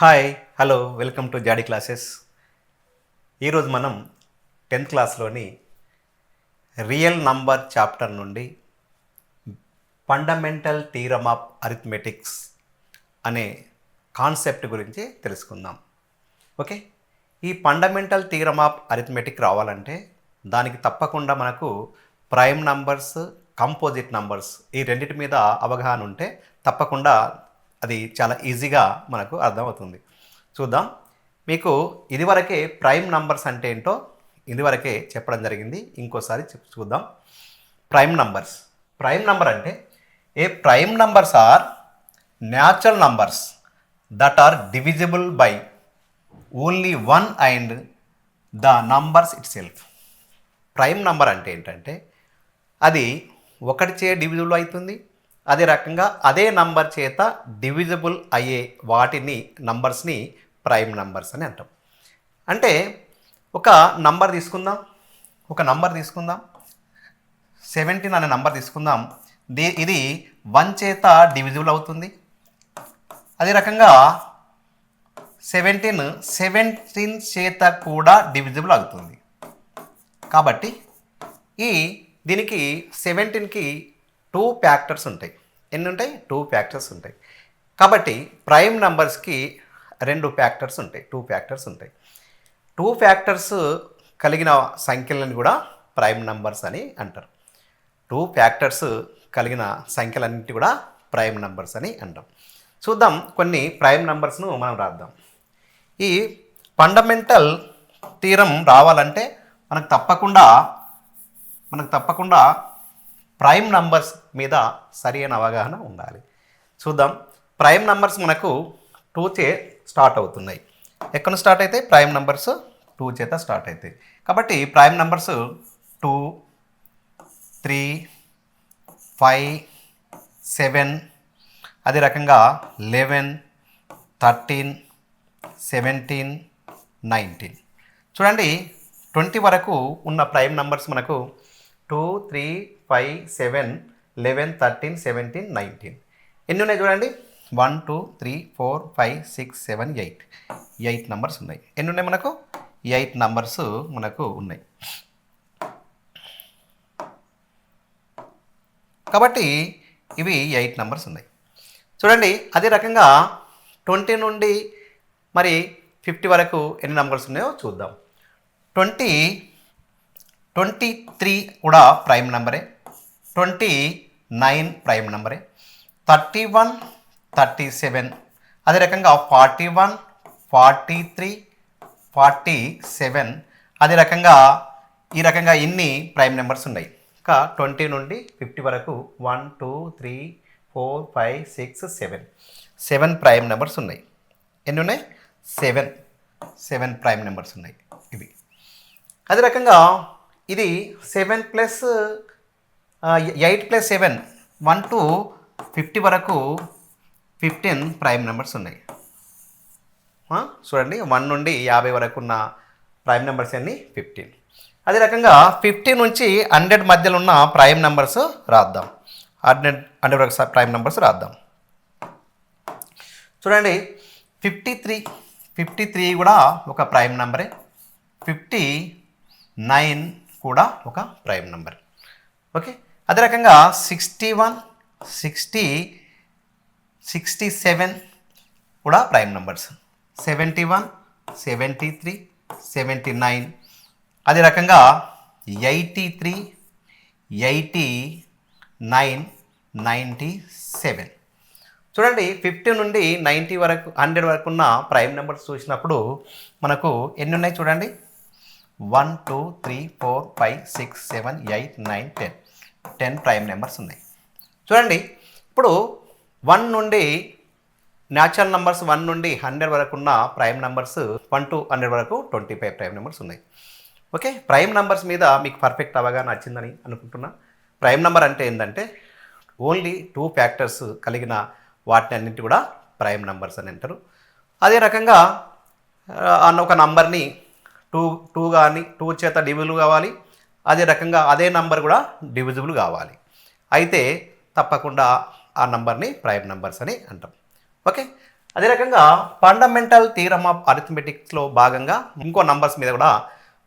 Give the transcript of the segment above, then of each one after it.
Hi hello welcome to Jaadi classes. ఈరోజు మనం 10th క్లాస్లోని రియల్ నంబర్ చాప్టర్ నుండి ఫండమెంటల్ థీరమ్ ఆఫ్ అరిథమెటిక్స్ అనే కాన్సెప్ట్ గురించి తెలుసుకుందాం. ఓకే, ఈ ఫండమెంటల్ థీరమ్ ఆఫ్ అరిథమెటిక్ రావాలంటే దానికి తప్పకుండా మనకు ప్రైమ్ నంబర్స్, కంపోజిట్ నంబర్స్ ఈ రెండింటి మీద అవగాహన ఉంటే తప్పకుండా అది చాలా ఈజీగా మనకు అర్థమవుతుంది. చూద్దాం. మీకు ఇదివరకే ప్రైమ్ నంబర్స్ అంటే ఏంటో ఇదివరకే చెప్పడం జరిగింది. ఇంకోసారి చూద్దాం. ప్రైమ్ నంబర్ అంటే a prime numbers are natural numbers that are divisible by only one and the numbers itself. Prime number అంటే ఏంటంటే అది ఒకటిచే డివిజిబుల్ అవుతుంది. అదే రకంగా అదే నంబర్ చేత డివిజిబుల్ అయ్యే వాటిని నంబర్స్ని ప్రైమ్ నంబర్స్ అని అంటాం. అంటే ఒక నంబర్ తీసుకుందాం 17 అనే నంబర్ తీసుకుందాం. ఇది 1 చేత డివిజిబుల్ అవుతుంది. అదే రకంగా 17 చేత కూడా డివిజిబుల్ అవుతుంది. కాబట్టి దీనికి 17కి 2 ఫ్యాక్టర్స్ ఉంటాయి. ఎన్ని ఉంటాయి? 2 ఫ్యాక్టర్స్ ఉంటాయి. కాబట్టి ప్రైమ్ నంబర్స్కి 2 ఫ్యాక్టర్స్ ఉంటాయి. 2 ఫ్యాక్టర్స్ కలిగిన సంఖ్యలను కూడా ప్రైమ్ నంబర్స్ అని అంటారు. 2 ఫ్యాక్టర్స్ కలిగిన సంఖ్యలన్నింటి కూడా ప్రైమ్ నంబర్స్ అని అంటాం. చూద్దాం, కొన్ని ప్రైమ్ నంబర్స్ను మనం రాద్దాం. ఈ ఫండమెంటల్ థీరం రావాలంటే మనకు తప్పకుండా ప్రైమ్ నంబర్స్ మీద సరైన అవగాహన ఉండాలి. చూద్దాం. ప్రైమ్ నంబర్స్ మనకు 2 చే స్టార్ట్ అవుతున్నాయి. ఎక్కడ స్టార్ట్ అయితే ప్రైమ్ నంబర్స్ 2 చేత స్టార్ట్ అవుతాయి. కాబట్టి ప్రైమ్ నంబర్స్ 2, 3, 5, 7, అదే రకంగా 11, 13, 17, 19. చూడండి, 20 వరకు ఉన్న ప్రైమ్ నంబర్స్ మనకు 2, 3, 5, 7, 11, 13, 17, 19. ఎన్ని ఉన్నాయి చూడండి? 1, 2, 3, 4, 5, 6, 7, 8 నంబర్స్ ఉన్నాయి. ఎన్ని ఉన్నాయి మనకు? 8 నంబర్స్ మనకు ఉన్నాయి. కాబట్టి ఇవి 8 నంబర్స్ ఉన్నాయి. చూడండి, అదే రకంగా 20 నుండి మరి 50 వరకు ఎన్ని నంబర్స్ ఉన్నాయో చూద్దాం. 23 కూడా ప్రైమ్ నంబరే. 29 ప్రైమ్ నంబరే. 31, 37, అదే రకంగా 41, 43, 47, అదే రకంగా ఈ రకంగా ఇన్ని ప్రైమ్ నెంబర్స్ ఉన్నాయి. ఇంకా 20 నుండి 50 వరకు 1, 2, 3, 4, 5, 6, 7 ప్రైమ్ నెంబర్స్ ఉన్నాయి. ఎన్ని ఉన్నాయి? 7 ప్రైమ్ నెంబర్స్ ఉన్నాయి ఇవి. అదే రకంగా ఇది 7 ప్లస్ 8 ప్లస్ 7 1 to 50 వరకు 15 ప్రైమ్ నెంబర్స్ ఉన్నాయి. చూడండి, 1 నుండి 50 వరకు ఉన్న ప్రైమ్ నెంబర్స్ అన్ని 15. అదే రకంగా 50 నుంచి 100 మధ్యలో ఉన్న ప్రైమ్ నెంబర్స్ రాద్దాం. 100 వరకు ప్రైమ్ నెంబర్స్ రాద్దాం. చూడండి, 53 కూడా ఒక ప్రైమ్ నెంబరే. 59 కూడా ఒక ప్రైమ్ నెంబర్. ఓకే, అదే రకంగా 61, 60, 67 కూడా ప్రైమ్ నెంబర్స్. 71, 73, 79, అదే రకంగా 83, 89, 97. చూడండి, 50 నుండి 90 వరకు 100 వరకు ఉన్న ప్రైమ్ నెంబర్స్ చూసినప్పుడు మనకు ఎన్ని ఉన్నాయి చూడండి? 1, 2, 3, 4, 5, 6, 7, 8, 9, 10 ప్రైమ్ నెంబర్స్ ఉన్నాయి. చూడండి, ఇప్పుడు 1 నుండి న్యాచురల్ నంబర్స్ 1 నుండి 100 వరకు ఉన్న ప్రైమ్ నెంబర్స్ 1 to 100 వరకు 25 ప్రైమ్ నెంబర్స్ ఉన్నాయి. ఓకే, ప్రైమ్ నెంబర్స్ మీద మీకు పర్ఫెక్ట్ అవగాహన వచ్చిందని అనుకుంటున్నా. ప్రైమ్ నెంబర్ అంటే ఏంటంటే ఓన్లీ 2 ఫ్యాక్టర్స్ కలిగిన వాటిని అన్నింటి కూడా ప్రైమ్ నెంబర్స్ అని అంటారు. అదే రకంగా ఒక నంబర్ని 2 కానీ 2 చేత డివిజిబుల్ కావాలి. అదే రకంగా అదే నంబర్ కూడా డివిజిబుల్ కావాలి. అయితే తప్పకుండా ఆ నంబర్ని ప్రైమ్ నెంబర్స్ అని అంటాం. ఓకే, అదే రకంగా ఫండమెంటల్ థియరమ్ ఆఫ్ అరిథమెటిక్స్లో భాగంగా ఇంకో నంబర్స్ మీద కూడా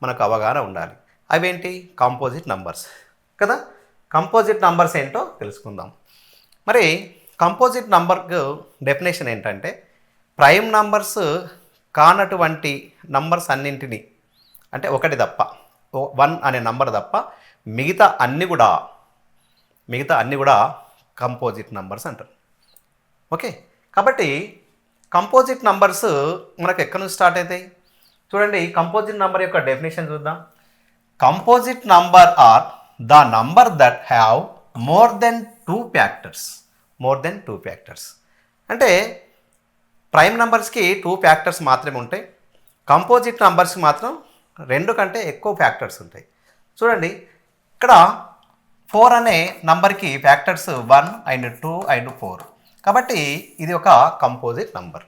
మనకు అవగాహన ఉండాలి. అవేంటి? కాంపోజిట్ నంబర్స్ కదా. కంపోజిట్ నంబర్స్ ఏంటో తెలుసుకుందాం. మరి కంపోజిట్ నంబర్కు డెఫినేషన్ ఏంటంటే ప్రైమ్ నంబర్స్ కానటువంటి నంబర్స్ అన్నింటినీ, అంటే ఒకటి తప్ప, 1 అనే నంబర్ తప్ప మిగతా అన్నీ కూడా కంపోజిట్ నంబర్స్ అంటారు. ఓకే, కాబట్టి కంపోజిట్ నంబర్స్ మనకు ఎక్కడి నుంచి స్టార్ట్ అవుతాయి? చూడండి, కంపోజిట్ నంబర్ యొక్క డెఫినేషన్ చూద్దాం. Composite number are the number that have more then two factors. అంటే ప్రైమ్ నంబర్స్కి 2 ఫ్యాక్టర్స్ మాత్రమే ఉంటాయి. కంపోజిట్ నంబర్స్కి మాత్రం 2 కంటే ఎక్కువ ఫ్యాక్టర్స్ ఉంటాయి. చూడండి, ఇక్కడ 4 అనే నంబర్కి ఫ్యాక్టర్స్ 1 అండ్ 2 అండ్ 4. కాబట్టి ఇది ఒక కంపోజిట్ నంబర్.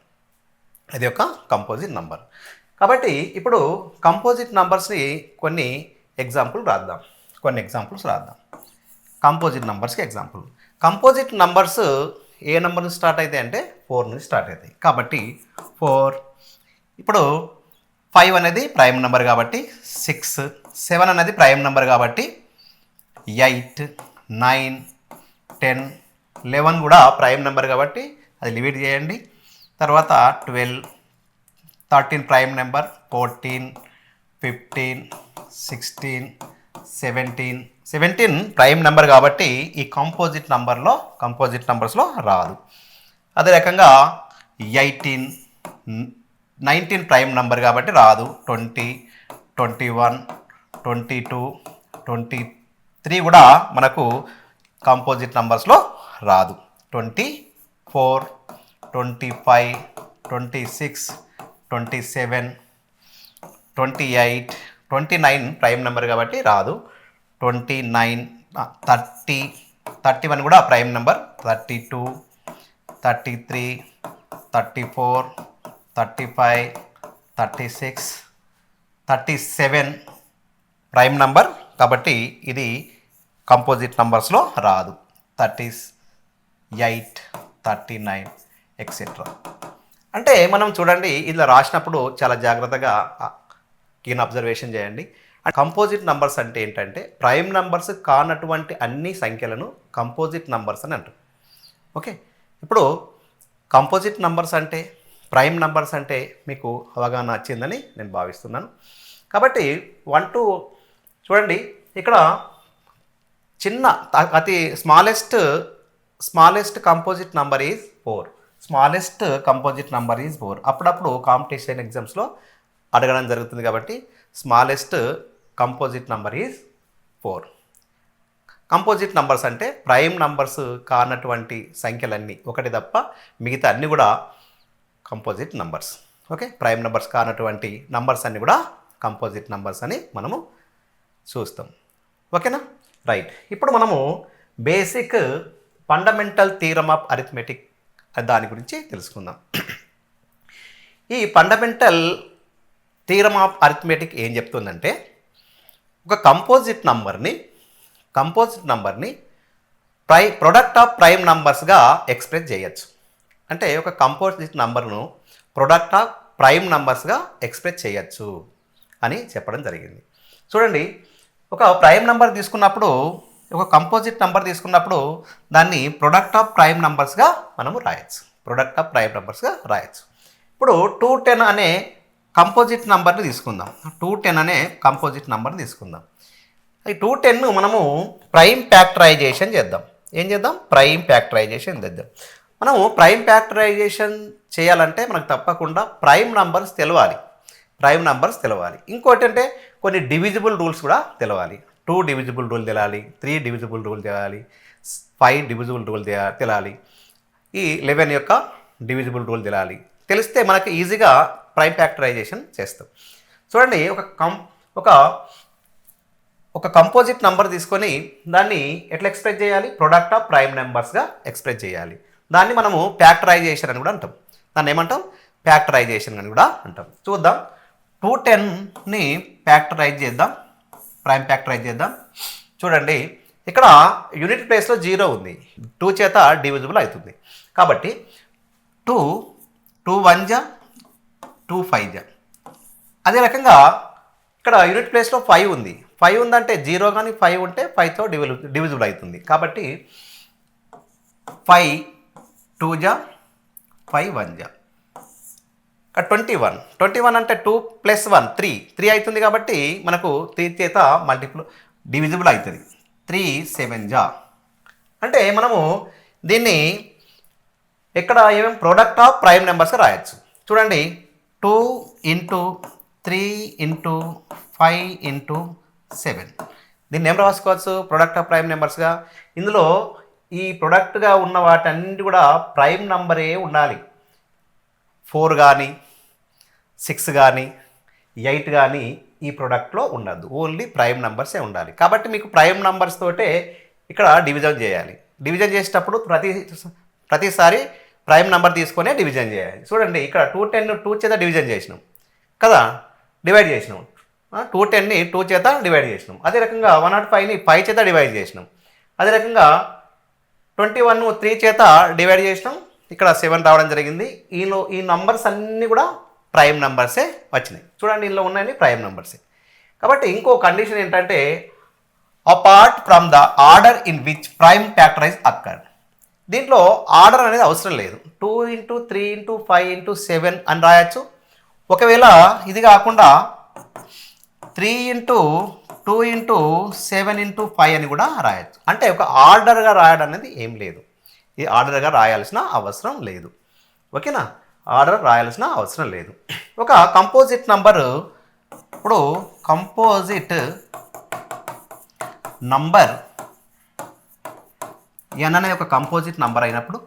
కాబట్టి ఇప్పుడు కంపోజిట్ నంబర్స్ని కొన్ని ఎగ్జాంపుల్స్ రాద్దాం. కంపోజిట్ నంబర్స్కి ఎగ్జాంపుల్. కంపోజిట్ నంబర్స్ ఏ నెంబర్ నుంచి స్టార్ట్ అవుతాయి అంటే 4 నుంచి స్టార్ట్ అవుతాయి. కాబట్టి 4. ఇప్పుడు 5 అనేది ప్రైమ్ నెంబర్ కాబట్టి 6, 7 అనేది ప్రైమ్ నెంబర్ కాబట్టి 8, 9, 10, 11 కూడా ప్రైమ్ నెంబర్ కాబట్టి అది లిమిట్ చేయండి. తర్వాత 12, 13 ప్రైమ్ నెంబర్, 14, 15, 16, 17 ప్రైమ్ నెంబర్ కాబట్టి ఈ కంపోజిట్ నంబర్స్లో రాదు. అదే రకంగా 18, 19 ప్రైమ్ నెంబర్ కాబట్టి రాదు. 20, 21, 22, 23 కూడా మనకు కంపోజిట్ నంబర్స్లో రాదు. 24, 25, 26, 27, 28, 29 ప్రైమ్ నెంబర్ కాబట్టి రాదు. 29, 30, 31 కూడా ప్రైమ్ నెంబర్. 32, 33, 34, 35, 36, 37 ప్రైమ్ నంబర్ కాబట్టి ఇది కంపోజిట్ నంబర్స్లో రాదు. 38, 39 ఎక్సెట్రా. అంటే మనం చూడండి, ఇలా రాసినప్పుడు చాలా జాగ్రత్తగా కీన్ అబ్జర్వేషన్ చేయండి. కంపోజిట్ నంబర్స్ అంటే ఏంటంటే ప్రైమ్ నంబర్స్ కానటువంటి అన్ని సంఖ్యలను కంపోజిట్ నంబర్స్ అని అంటారు. ఓకే, ఇప్పుడు కంపోజిట్ నంబర్స్ అంటే, ప్రైమ్ నంబర్స్ అంటే మీకు అవగాహన వచ్చిందని నేను భావిస్తున్నాను. కాబట్టి 1 to చూడండి, ఇక్కడ చిన్న అతి స్మాలెస్ట్ కంపోజిట్ నంబర్ ఈజ్ 4. అప్పుడప్పుడు కాంపిటీషన్ ఎగ్జామ్స్లో అడగడం జరుగుతుంది కాబట్టి smallest composite number is 4. Composite numbers అంటే ప్రైమ్ నంబర్స్ కానటువంటి సంఖ్యలన్నీ ఒకటి తప్ప మిగతా అన్నీ కూడా composite numbers. Okay, prime numbers కానటువంటి నంబర్స్ అన్నీ కూడా కంపోజిట్ నంబర్స్ అని మనము చూస్తాం. ఓకేనా, రైట్. ఇప్పుడు మనము basic fundamental theorem of arithmetic దాని గురించి తెలుసుకుందాం. ఈ ఫండమెంటల్ థియరమ్ ఆఫ్ అరిథమెటిక్ ఏం చెప్తుందంటే ఒక కంపోజిట్ నంబర్ని ప్రొడక్ట్ ఆఫ్ ప్రైమ్ నంబర్స్గా ఎక్స్ప్రెస్ చేయొచ్చు. అంటే ఒక కంపోజిట్ నంబర్ను ప్రొడక్ట్ ఆఫ్ ప్రైమ్ నంబర్స్గా ఎక్స్ప్రెస్ చేయొచ్చు అని చెప్పడం జరిగింది. చూడండి, ఒక ప్రైమ్ నంబర్ తీసుకున్నప్పుడు, ఒక కంపోజిట్ నంబర్ తీసుకున్నప్పుడు దాన్ని ప్రొడక్ట్ ఆఫ్ ప్రైమ్ నంబర్స్గా మనము రాయొచ్చు. ఇప్పుడు 210 అనే కంపోజిట్ నంబర్ని తీసుకుందాం. 210 అనే కంపోజిట్ నంబర్ని తీసుకుందాం. ఈ 210ను మనము ప్రైమ్ ఫ్యాక్టరైజేషన్ చేద్దాం. ప్రైమ్ ఫ్యాక్టరైజేషన్ చేద్దాం. మనము ప్రైమ్ ఫ్యాక్టరైజేషన్ చేయాలంటే మనకు తప్పకుండా ప్రైమ్ నంబర్స్ తెలవాలి. ఇంకోటి అంటే కొన్ని డివిజిబుల్ రూల్స్ కూడా తెలవాలి. 2 డివిజిబుల్ రూల్ తెలాలి, 3 డివిజిబుల్ రూల్ తెలాలి, 5 డివిజిబుల్ రూల్ తెలాలి, ఈ 11 యొక్క డివిజిబుల్ రూల్ తెలిస్తే మనకి ఈజీగా ప్రైమ్ ఫ్యాక్టరైజేషన్ చేస్తాం. చూడండి, ఒక కంపోజిట్ నంబర్ తీసుకొని దాన్ని ఎట్లా ఎక్స్ప్రెస్ చేయాలి? ప్రొడక్ట్ ఆఫ్ ప్రైమ్ నెంబర్స్గా ఎక్స్ప్రెస్ చేయాలి. దాన్ని మనము ఫ్యాక్టరైజేషన్ అని కూడా అంటాం. దాన్ని ఏమంటాం? ఫ్యాక్టరైజేషన్ అని కూడా అంటాం. చూద్దాం, 210ని ఫ్యాక్టరైజ్ చేద్దాం, ప్రైమ్ ఫ్యాక్టరైజ్ చేద్దాం. చూడండి, ఇక్కడ యూనిట్ ప్లేస్లో 0 ఉంది, 2 చేత డివిజిబుల్ అవుతుంది. కాబట్టి 2 1 జా 2 5 జా. అదే రకంగా ఇక్కడ యూనిట్ ప్లేస్లో 5 ఉంది. 5 ఉందంటే 0 కానీ 5 ఉంటే 5తో డివిజిబుల్ అవుతుంది. కాబట్టి 5 2 జా 5 1 జా. 21 అంటే 2 + 1 3 అవుతుంది. కాబట్టి మనకు 3 చేత డివిజిబుల్ అవుతుంది. 3 7 జా. అంటే మనము దీన్ని ఇక్కడ ఏమేమి ప్రోడక్ట్ ఆఫ్ ప్రైమ్ నెంబర్స్గా రాయొచ్చు. చూడండి 2 × 3 × 5 × 7. దీన్ని ఏం రాసుకోవచ్చు? ప్రోడక్ట్ ఆఫ్ ప్రైమ్ నెంబర్స్గా. ఇందులో ఈ ప్రొడక్ట్గా ఉన్న వాటన్నిటి కూడా ప్రైమ్ నంబరే ఉండాలి. 4 కానీ 6 కానీ 8 కానీ ఈ ప్రొడక్ట్లో ఉండద్దు. ఓన్లీ ప్రైమ్ నంబర్సే ఉండాలి. కాబట్టి మీకు ప్రైమ్ నంబర్స్ తోటే ఇక్కడ డివిజన్ చేయాలి. డివిజన్ చేసేటప్పుడు ప్రతిసారి ప్రైమ్ నెంబర్ తీసుకొనే డివిజన్ చేయాలి. చూడండి ఇక్కడ 210 2 చేత డివిజన్ చేసినాం కదా, డివైడ్ చేసినాం. 210ని 2 చేత డివైడ్ చేసినాం. అదే రకంగా 105ని 5 చేత డివైడ్ చేసినాం. అదే రకంగా 21 3 చేత డివైడ్ చేసినాం. ఇక్కడ 7 రావడం జరిగింది. ఈ నంబర్స్ అన్నీ కూడా ప్రైమ్ నంబర్సే వచ్చినాయి. చూడండి ఇందులో ఉన్నాయని ప్రైమ్ నంబర్సే. కాబట్టి ఇంకో కండిషన్ ఏంటంటే apart from the order in which prime factorise occurred. దీంట్లో ఆర్డర్ అనేది అవసరం లేదు. 2 × 3 × 5 × 7 అని రాయొచ్చు. ఒకవేళ ఇది కాకుండా 3 × 2 × 7 × 5 అని కూడా రాయొచ్చు. అంటే ఒక ఆర్డర్గా రాయడం అనేది ఏం లేదు. ఈ ఆర్డర్గా రాయాల్సిన అవసరం లేదు. ఓకేనా? ఆర్డర్ రాయాల్సిన అవసరం లేదు. ఒక కంపోజిట్ నంబరు, ఇప్పుడు కంపోజిట్ నంబర్ n అనే ఒక కంపోజిట్ నంబర్ అయినప్పుడు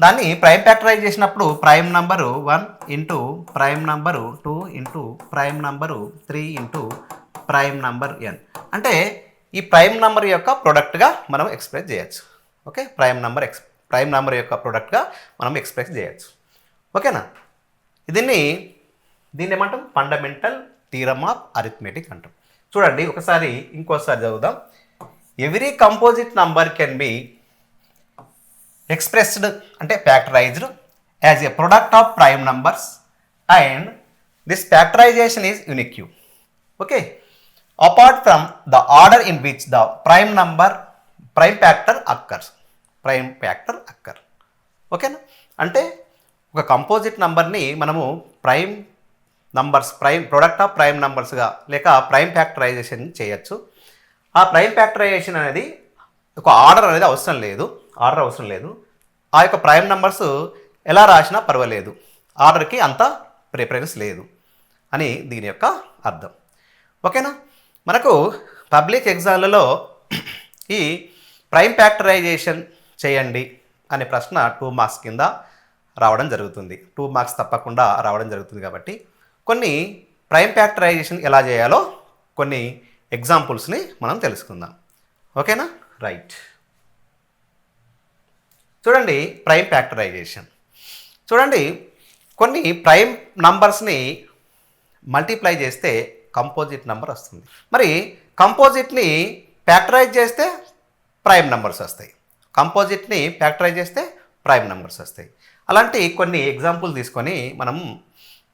దాన్ని ప్రైమ్ ఫ్యాక్టరైజ్ చేసినప్పుడు prime number 1 × prime number 2 × prime number 3 × prime number n. అంటే ఈ ప్రైమ్ నంబర్ యొక్క ప్రొడక్ట్గా మనం ఎక్స్ప్రెస్ చేయొచ్చు. ఓకే, ప్రైమ్ నంబర్ యొక్క ప్రొడక్ట్గా మనం ఎక్స్ప్రెస్ చేయొచ్చు. ఓకేనా? దీన్ని ఏమంటాం? ఫండమెంటల్ థీరమ్ ఆఫ్ అరిథమెటిక్ అంటాం. చూడండి ఒకసారి ఇంకోసారి చదువుదాం. Every composite number can be expressed అంటే factorized as a product of prime numbers and this factorization is unique. Okay, apart from the order in which the prime factor occur. ఓకేనా? అంటే ఒక composite నంబర్ని మనము ప్రొడక్ట్ ఆఫ్ ప్రైమ్ నంబర్స్గా లేక prime factorisation చేయొచ్చు. ఆ prime factorisation అనేది ఒక ఆర్డర్ అనేది అవసరం లేదు. ఆ యొక్క ప్రైమ్ నంబర్స్ ఎలా రాసినా పర్వాలేదు, ఆర్డర్కి అంత ప్రిఫరెన్స్ లేదు అని దీని యొక్క అర్థం. ఓకేనా? మనకు పబ్లిక్ ఎగ్జామ్లలో ఈ ప్రైమ్ ఫ్యాక్టరైజేషన్ చేయండి అనే ప్రశ్న 2 మార్క్స్ కింద రావడం జరుగుతుంది. 2 మార్క్స్ తప్పకుండా రావడం జరుగుతుంది. కాబట్టి కొన్ని ప్రైమ్ ఫ్యాక్టరైజేషన్ ఎలా చేయాలో కొన్ని ఎగ్జాంపుల్స్ని మనం తెలుసుకుందాం. ఓకేనా? రైట్. చూడండి ప్రైమ్ ఫ్యాక్టరైజేషన్. చూడండి కొన్ని ప్రైమ్ నంబర్స్ని మల్టిప్లై చేస్తే కంపోజిట్ నెంబర్ వస్తుంది. మరి కంపోజిట్ని ఫ్యాక్టరైజ్ చేస్తే ప్రైమ్ నెంబర్స్ వస్తాయి. అలాంటి కొన్ని ఎగ్జాంపుల్ తీసుకొని మనం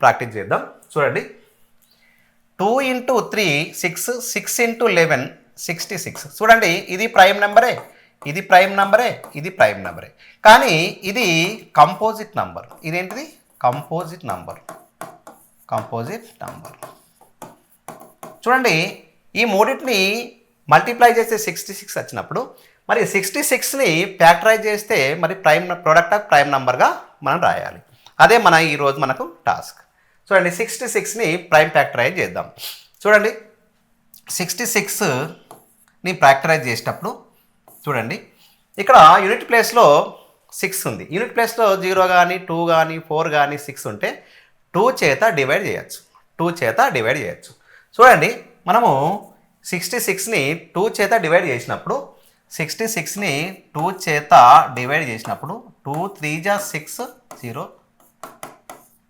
ప్రాక్టీస్ చేద్దాం. చూడండి 2 × 3 6, 6 × 11 66. చూడండి ఇది ప్రైమ్ నెంబరే, ఇది ప్రైమ్ నెంబరే. కానీ ఇది కంపోజిట్ నంబర్. ఇదేంటిది? Composite number. చూడండి ఈ మూడింటిని మల్టిప్లై చేస్తే 66 వచ్చినప్పుడు మరి 66ని ఫ్యాక్టరైజ్ చేస్తే మరి ప్రొడక్ట్ ఆఫ్ ప్రైమ్ నెంబర్గా మనం రాయాలి. అదే ఈరోజు మనకు టాస్క్. చూడండి 66ని ప్రైమ్ ఫ్యాక్టరైజ్ చేద్దాం. చూడండి 66ని ఫ్యాక్టరైజ్ చేసేటప్పుడు చూడండి ఇక్కడ యూనిట్ ప్లేస్లో 6 ఉంది. యూనిట్ ప్లేస్లో 0 కానీ 2 కానీ 4 కానీ 6 ఉంటే 2 చేత డివైడ్ చేయొచ్చు. చూడండి మనము 66ని 2 చేత డివైడ్ చేసినప్పుడు 2 3 జా 6 0,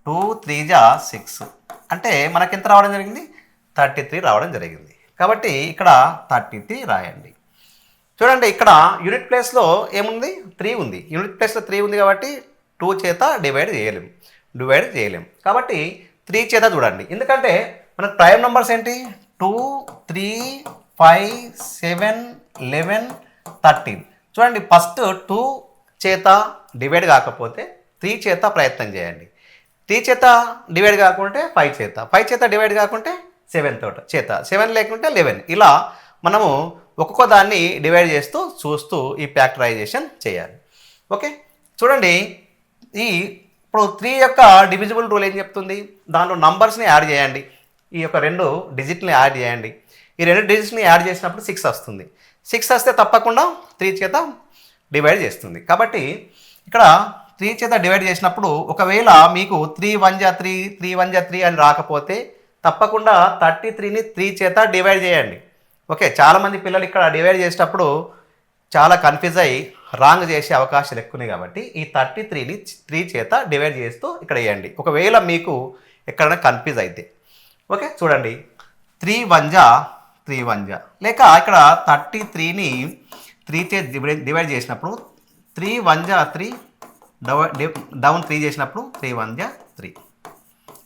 2 3 జా 6 అంటే మనకి ఎంత రావడం జరిగింది? 33 రావడం జరిగింది. కాబట్టి ఇక్కడ 33 రాయండి. చూడండి ఇక్కడ యూనిట్ ప్లేస్లో ఏముంది? 3 ఉంది. యూనిట్ ప్లేస్లో 3 ఉంది కాబట్టి 2 చేత డివైడ్ చేయలేము. డివైడ్ చేయలేం. కాబట్టి 3 చేత చూడండి, ఎందుకంటే మనకు ప్రైమ్ నెంబర్స్ ఏంటి 2, 3, 5, 7, 11, 13. చూడండి ఫస్ట్ 2 చేత డివైడ్ కాకపోతే 3 చేత ప్రయత్నం చేయండి. 3 చేత డివైడ్ కాకుంటే 5 చేత, 5 చేత డివైడ్ కాకుంటే 7 చేత, 7 లేకుంటే 11. ఇలా మనము ఒక్కొక్క దాన్ని డివైడ్ చేస్తూ చూస్తూ ఈ ఫ్యాక్టరైజేషన్ చేయాలి. ఓకే, చూడండి ఇప్పుడు 3 యొక్క డివిజిబుల్ రూల్ ఏం చెప్తుంది, దాంట్లో నంబర్స్ని యాడ్ చేయండి, ఈ యొక్క 2 డిజిట్ని యాడ్ చేయండి. ఈ 2 డిజిట్స్ని యాడ్ చేసినప్పుడు 6 వస్తుంది. 6 వస్తే తప్పకుండా 3 చేత డివైడ్ చేస్తుంది. కాబట్టి ఇక్కడ 3 చేత డివైడ్ చేసినప్పుడు ఒకవేళ మీకు 3 1 జా 3, 3 1 జా 3 అని రాకపోతే తప్పకుండా 33ని 3 చేత డివైడ్ చేయండి. ఓకే, చాలామంది పిల్లలు ఇక్కడ డివైడ్ చేసేటప్పుడు చాలా కన్ఫ్యూజ్ అయ్యి రాంగ్ చేసే అవకాశాలు ఎక్కువనే. కాబట్టి ఈ 33ని 3 చేత డివైడ్ చేస్తూ ఇక్కడ వేయండి, ఒకవేళ మీకు ఎక్కడైనా కన్ఫ్యూజ్ అయితే. ఓకే, చూడండి 3 1 జా 3 1 జా, లేక ఇక్కడ 33ని 3 చేత డివైడ్ చేసినప్పుడు 3 1 జా 3, డౌన్ 3 చేసినప్పుడు 3 1 జా 3.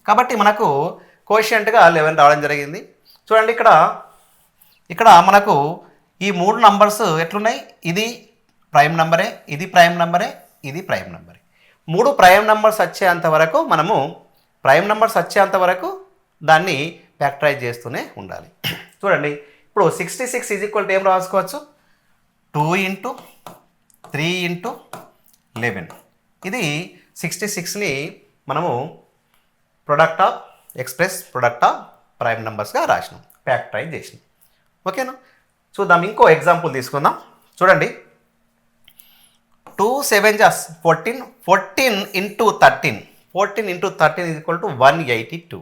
కాబట్టి మనకు కోషియంట్గా 11 రావడం జరిగింది. చూడండి ఇక్కడ మనకు ఈ 3 నంబర్స్ ఎట్లున్నాయి, ఇది ప్రైమ్ నెంబరే, ఇది ప్రైమ్ నెంబరే, ఇది ప్రైమ్ నెంబరే. 3 ప్రైమ్ నెంబర్స్ వచ్చేంత వరకు మనము దాన్ని ఫ్యాక్టరైజ్ చేస్తూనే ఉండాలి. చూడండి ఇప్పుడు 66 ఈజ్ ఈక్వల్ టు ఏం రాసుకోవచ్చు, 2 × 3 × 11. ఇది 66ని మనము ప్రొడక్ట్ ఆఫ్ ప్రైమ్ నెంబర్స్గా రాసినాం, ఫ్యాక్టరైజ్ చేసినాం. ఓకేనా, చూద్దాం ఇంకో ఎగ్జాంపుల్ తీసుకుందాం. చూడండి 2 7 జా 14, 14 × 13, 14 × 13 ఈజ్ ఈక్వల్ టు 182.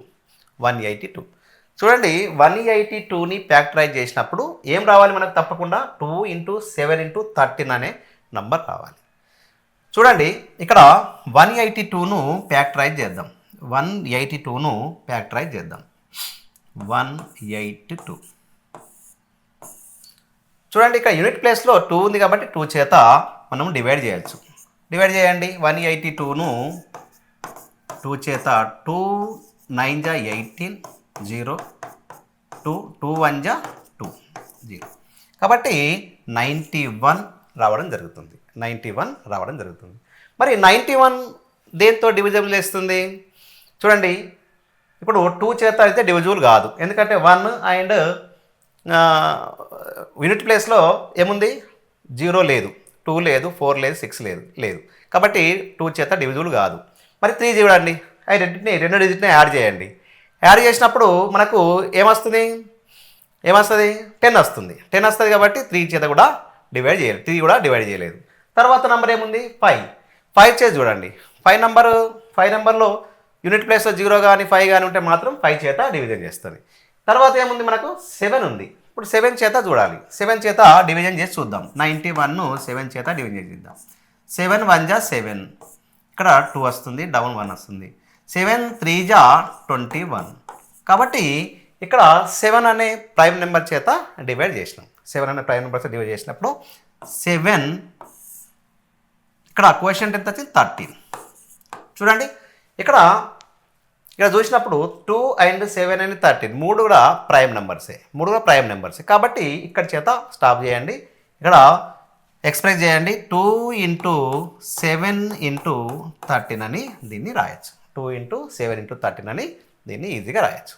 చూడండి 182ని ఫ్యాక్టరైజ్ చేసినప్పుడు ఏం రావాలి మనకు, తప్పకుండా 2 × 7 × 13 అనే నంబర్ రావాలి. చూడండి ఇక్కడ 182ను ఫ్యాక్టరైజ్ చేద్దాం, 182ను ఫ్యాక్టరైజ్ చేద్దాం. 182 చూడండి ఇక్కడ యూనిట్ ప్లేస్లో 2 ఉంది కాబట్టి 2 చేత మనం డివైడ్ చేయొచ్చు. డివైడ్ చేయండి 182ను 2 చేత, 2 9 జా 18, 0, 2 2 1 జా 2, 0. కాబట్టి 91 రావడం జరుగుతుంది. మరి 91 దేంతో డివిజిబుల్ చేస్తుంది చూడండి. ఇప్పుడు 2 చేత అయితే డివిజిబుల్ కాదు, ఎందుకంటే 1 అండ్ యూనిట్ ప్లేస్లో ఏముంది, 0 లేదు, 2 లేదు, 4 లేదు, 6 లేదు. కాబట్టి 2 చేత డివిజిబుల్ కాదు. మరి 3 చూడండి, అవి 2 డిజిట్ని యాడ్ చేయండి. యాడ్ చేసినప్పుడు మనకు ఏమొస్తుంది 10 వస్తుంది. 10 వస్తుంది కాబట్టి 3 చేత కూడా డివైడ్ చేయాలి, 3 కూడా డివైడ్ చేయలేదు. తర్వాత నెంబర్ ఏముంది 5 చేసి చూడండి. 5 నెంబర్లో యూనిట్ ప్లేస్లో 0 కానీ 5 కానీ ఉంటే మాత్రం 5 చేత డివిజన్ చేస్తుంది. తర్వాత ఏముంది మనకు 7 ఉంది. ఇప్పుడు 7 చేత చూడాలి, 7 చేత డివిజన్ చేసి చూద్దాం. 91ను 7 చేత డివిజన్ చేద్దాం. 7 1 జా 7, ఇక్కడ 2 వస్తుంది, డౌన్ 1 వస్తుంది. 7 3 జా 21. కాబట్టి ఇక్కడ 7 అనే ప్రైమ్ నెంబర్ చేత డివైడ్ చేసినాం. 7 అనే ప్రైమ్ నెంబర్ చేత డివైడ్ చేసినప్పుడు 7 ఇక్కడ కోషియంట్ ఎంత వచ్చింది 13. చూడండి ఇక్కడ చూసినప్పుడు 2 and 7 and 13 3 కూడా ప్రైమ్ నెంబర్సే. కాబట్టి ఇక్కడ చేత స్టాప్ చేయండి, ఇక్కడ ఎక్స్ప్రెస్ చేయండి. 2 × 7 × 13 అని దీన్ని రాయొచ్చు. 2 × 7 × 13 అని దీన్ని ఈజీగా రాయొచ్చు.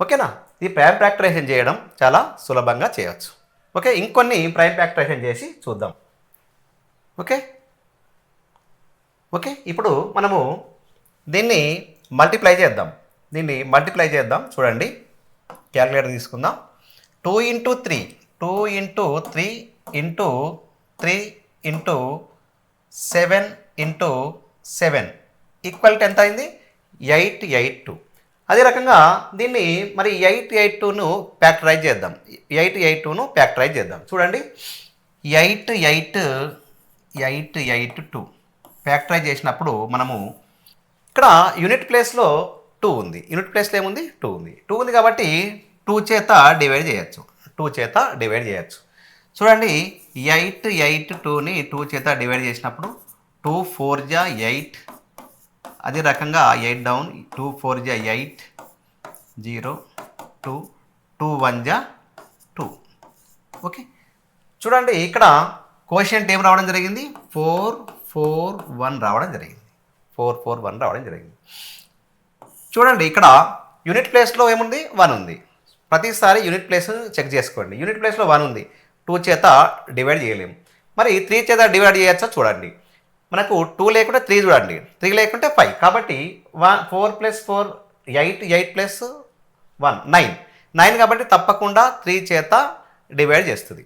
ఓకేనా, ఈ ప్రైమ్ ఫ్యాక్టరైజేషన్ చేయడం చాలా సులభంగా చేయవచ్చు. ఓకే, ఇంకొన్ని ప్రైమ్ ఫ్యాక్టరైజేషన్ చేసి చూద్దాం. ఓకే ఇప్పుడు మనము దీన్ని మల్టిప్లై చేద్దాం. చూడండి క్యాలిక్యులేటర్ తీసుకుందాం. 2 × 3 × 7 × 7 ఈక్వల్ టు ఎంత అయింది 882. అదే రకంగా దీన్ని మరి 882ను ఫ్యాక్టరైజ్ చేద్దాం. చూడండి 882 ఫ్యాక్టరైజ్ చేసినప్పుడు మనము ఇక్కడ యూనిట్ ప్లేస్లో 2 ఉంది. యూనిట్ ప్లేస్లో ఏముంది 2 ఉంది కాబట్టి 2 చేత డివైడ్ చేయొచ్చు. చూడండి 882ని 2 చేత డివైడ్ చేసినప్పుడు 2 4 జా 8, అదే రకంగా 8 డౌన్ 2 4 జా 8 0 2 2 1 జా 2. ఓకే, చూడండి ఇక్కడ కోషియంట్ ఏం రావడం జరిగింది, 4 4 1 రావడం జరిగింది. 4 4 1 రావడం జరిగింది. చూడండి ఇక్కడ యూనిట్ ప్లేస్లో ఏముంది, 1 ఉంది. ప్రతిసారి యూనిట్ ప్లేస్ చెక్ చేసుకోండి. యూనిట్ ప్లేస్లో 1 ఉంది, 2 చేత డివైడ్ చేయలేము. మరి 3 చేత డివైడ్ చేయొచ్చా చూడండి. మనకు 2 లేకుంటే 3 చూడండి, 3 లేకుంటే 5. కాబట్టి 4 + 4 8 8 + 1 9 9 కాబట్టి తప్పకుండా 3 చేత డివైడ్ చేస్తుంది.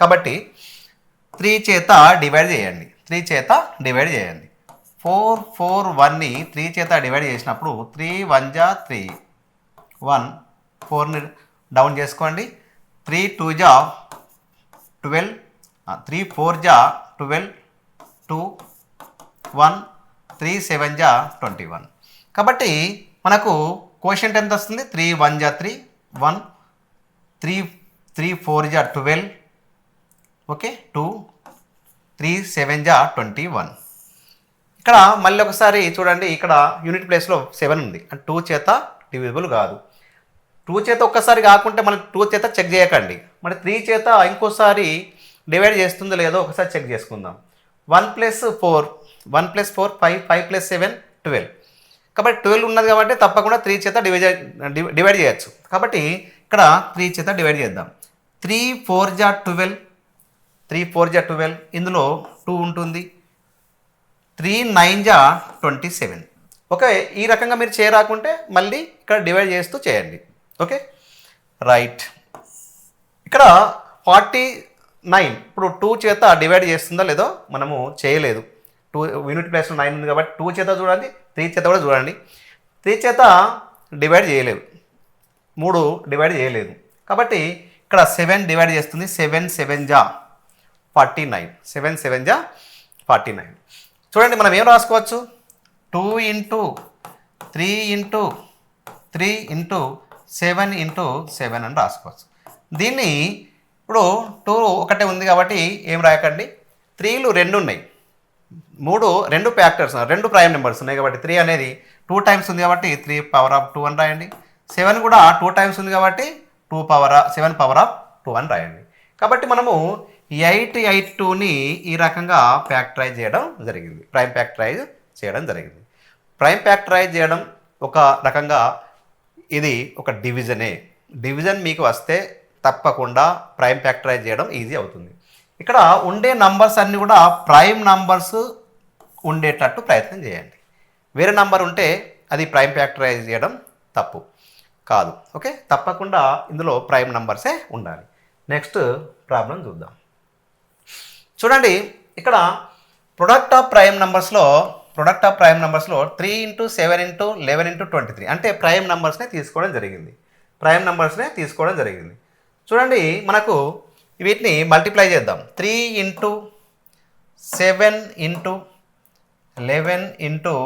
కాబట్టి 3 చేత డివైడ్ చేయండి. 3 చేత డివైడ్ చేయండి. 4 4 1ని 3 చేత డివైడ్ చేసినప్పుడు 3 1 జా 3 1 4ని డౌన్ చేసుకోండి. 3 2 జా 12 3 4 జా 12 2 1 3 7 జా 21. కాబట్టి మనకు కోషియంట్ ఎంత వస్తుంది, 3 1 జా 3 1 3 3 4 జా 12 ఓకే 2 3 7 జా 21. ఇక్కడ మళ్ళీ ఒకసారి చూడండి, ఇక్కడ యూనిట్ ప్లేస్లో 7 ఉంది, అంటే 2 చేత డివిజిబుల్ కాదు. 2 చేత ఒక్కసారి కాకుంటే మనకి 2 చేత చెక్ చేయకండి. మరి 3 చేత ఇంకోసారి డివైడ్ చేస్తుందో లేదో ఒకసారి చెక్ చేసుకుందాం. 1 + 4 1 + 4 5 5 + 7 12. కాబట్టి 12 ఉన్నది కాబట్టి తప్పకుండా 3 చేత డివైడ్ చేయొచ్చు. కాబట్టి ఇక్కడ 3 చేత డివైడ్ చేద్దాం. 3 4 జా 12 3 4 జా 12, ఇందులో 2 ఉంటుంది. 3 9 జా 27. ఓకే, ఈ రకంగా మీరు చేయరాకుంటే మళ్ళీ ఇక్కడ డివైడ్ చేస్తూ చేయండి. Okay right. ఇక్కడ 49 ఇప్పుడు 2 చేత డివైడ్ చేస్తుందా లేదో మనము చేయలేదు. 2 యూనిట్ ప్లేస్లో 9 ఉంది కాబట్టి 2 చేత చూడండి, 3 చేత కూడా చూడండి. 3 చేత డివైడ్ చేయలేదు, 3 డివైడ్ చేయలేదు. కాబట్టి ఇక్కడ 7 డివైడ్ చేస్తుంది. 7 7 జా 49 7 7 జా 49. చూడండి మనం ఏం రాసుకోవచ్చు, 2 × 3 × 3 × 7 × 7 అని రాసుకోవచ్చు. దీన్ని ఇప్పుడు 2 ఒకటే ఉంది కాబట్టి ఏం రాయకండి. 3లు 2 ఉన్నాయి, 3 2 ఫ్యాక్టర్స్ 2 ప్రైమ్ నెంబర్స్ ఉన్నాయి కాబట్టి 3 అనేది 2 టైమ్స్ ఉంది కాబట్టి 3 పవర్ ఆఫ్ 2 అని రాయండి. 7 కూడా 2 టైమ్స్ ఉంది కాబట్టి 7 పవర్ ఆఫ్ 2 అని రాయండి. కాబట్టి మనము 8 8 2ని ఈ రకంగా ఫ్యాక్టరైజ్ చేయడం జరిగింది, ప్రైమ్ ఫ్యాక్టరైజ్ చేయడం జరిగింది. ప్రైమ్ ఫ్యాక్టరైజ్ చేయడం ఒక రకంగా ఇది ఒక డివిజనే. డివిజన్ మీకు వస్తే తప్పకుండా ప్రైమ్ ఫ్యాక్టరైజ్ చేయడం ఈజీ అవుతుంది. ఇక్కడ ఉండే నంబర్స్ అన్నీ కూడా ప్రైమ్ నంబర్స్ ఉండేటట్టు ప్రయత్నం చేయండి. వేరే నంబర్ ఉంటే అది ప్రైమ్ ఫ్యాక్టరైజ్ చేయడం తప్పు కాదు. ఓకే, తప్పకుండా ఇందులో ప్రైమ్ నంబర్సే ఉండాలి. నెక్స్ట్ ప్రాబ్లం చూద్దాం. చూడండి ఇక్కడ ప్రొడక్ట్ ఆఫ్ ప్రైమ్ నంబర్స్లో 3 × 7 × 11 × 23 అంటే ప్రైమ్ నంబర్స్నే తీసుకోవడం జరిగింది. చూడండి మనకు వీటిని మల్టిప్లై చేద్దాం. 3 × 7 × 11 ×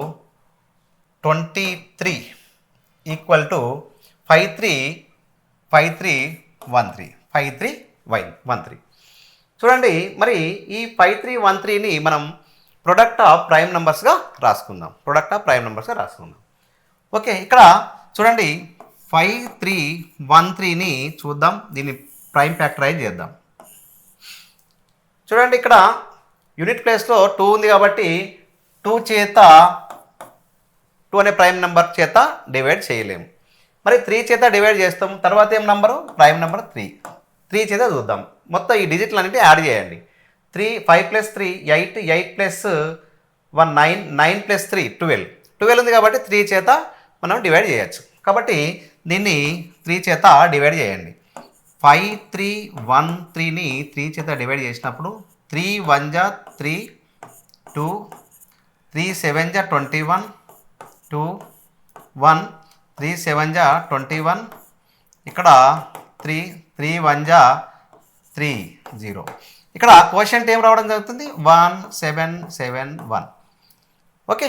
23 = 5313. చూడండి మరి ఈ 5313ని మనం ప్రొడక్ట్ ఆఫ్ ప్రైమ్ నంబర్స్గా రాసుకుందాం. ఓకే, ఇక్కడ చూడండి 5313ని చూద్దాం, దీన్ని ప్రైమ్ ఫ్యాక్టరైజ్ చేద్దాం. చూడండి ఇక్కడ యూనిట్ ప్లేస్లో 2 ఉంది కాబట్టి 2 చేత 2 అనే ప్రైమ్ నెంబర్ చేత డివైడ్ చేయలేము. మరి 3 చేత డివైడ్ చేస్తాం. తర్వాత ఏం నంబరు, ప్రైమ్ నెంబర్ 3 చేత చూద్దాం. మొత్తం ఈ డిజిట్లు అన్నిటి యాడ్ చేయండి. 5 + 3 8 8 + 1 9 9 + 3 12 ఉంది కాబట్టి 3 చేత మనం డివైడ్ చేయొచ్చు. కాబట్టి దీన్ని 3 చేత డివైడ్ చేయండి. 5313ని 3 చేత డివైడ్ చేసినప్పుడు 3 1 జా 3 2 3 7 జా 21 2 1 3 7 జా 21. ఇక్కడ 3 3 1 జా 3 0. ఇక్కడ కోషంట్ ఏం రావడం జరుగుతుంది, 1 7 7 1. ఓకే,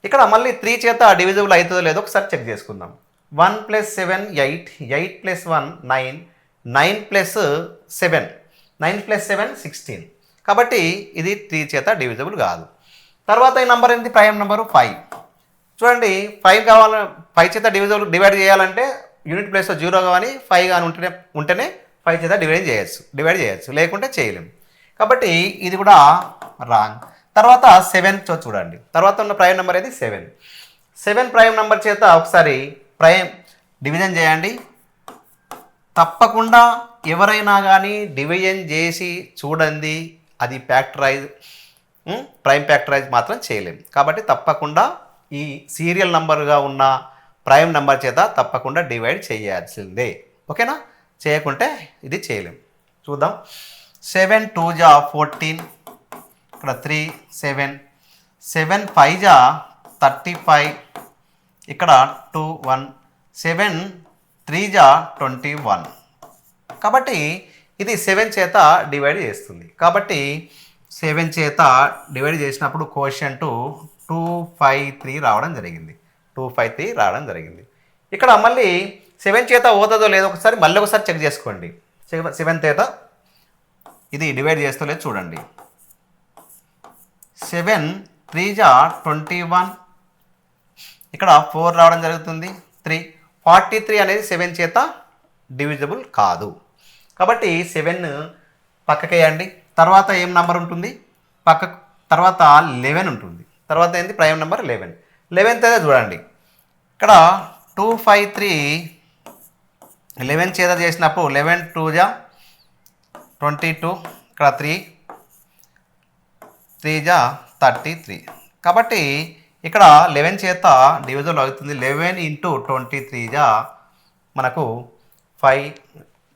ఇక్కడ మళ్ళీ 3 చేత డివిజిబుల్ అవుతుందో లేదో ఒకసారి చెక్ చేసుకుందాం. 1 + 7 8 8 + 1 9 9 + 7 9 + 7 16. కాబట్టి ఇది 3 చేత డివిజిబుల్ కాదు. తర్వాత ఈ నంబర్ ఏంటి, ప్రైమ్ నెంబరు 5. చూడండి 5 కావాలి, 5 చేత డివైడ్ చేయాలంటే యూనిట్ ప్లేస్లో 0 కానీ 5 కానీ ఉంటేనే 5 చేత డివైడ్ చేయొచ్చు, లేకుంటే చేయలేము. కాబట్టి ఇది కూడా రాంగ్. తర్వాత 7 చూడండి, తర్వాత ఉన్న ప్రైమ్ నెంబర్ ఏది 7 ప్రైమ్ నెంబర్ చేత ఒకసారి ప్రైమ్ డివిజన్ చేయండి. తప్పకుండా ఎవరైనా కానీ డివిజన్ చేసి చూడండి, అది ప్రైమ్ ఫ్యాక్టరైజ్ మాత్రం చేయలేము. కాబట్టి తప్పకుండా ఈ సీరియల్ నంబర్గా ఉన్న ప్రైమ్ నెంబర్ చేత తప్పకుండా డివైడ్ చేయాల్సిందే. ఓకేనా? చేయకుంటే ఇది చేయలేం. చూద్దాం. 7 2 జా 14, ఇక్కడ 3 7, 7 5 జా 35, ఇక్కడ 2 1, 7 3 జా 21. కాబట్టి ఇది 7 చేత డివైడ్ చేస్తుంది. కాబట్టి 7 చేత డివైడ్ చేసినప్పుడు కోషంట్ 253 రావడం జరిగింది. 253 రావడం జరిగింది. ఇక్కడ మళ్ళీ 7 చేత పోతుందో లేదో మళ్ళీ ఒకసారి చెక్ చేసుకోండి. 7 చేత ఇది డివైడ్ చేస్తో లేదు చూడండి. 7 3 జా 21, ఇక్కడ 4 రావడం జరుగుతుంది. 43 అనేది 7 చేత డివిజిబుల్ కాదు. కాబట్టి 7 పక్కకేయండి. తర్వాత ఏం నెంబర్ ఉంటుంది తర్వాత 11 ఉంటుంది. తర్వాత ఏంటి? Prime number 11. 11th అయితే చూడండి, ఇక్కడ 253 11 చేత చేసినప్పుడు 11 2 జా 22, ఇక్కడ 3 జా 33. కాబట్టి ఇక్కడ 11 చేత డివిజన్ అవుతుంది. 11 × 23 జా మనకు 5.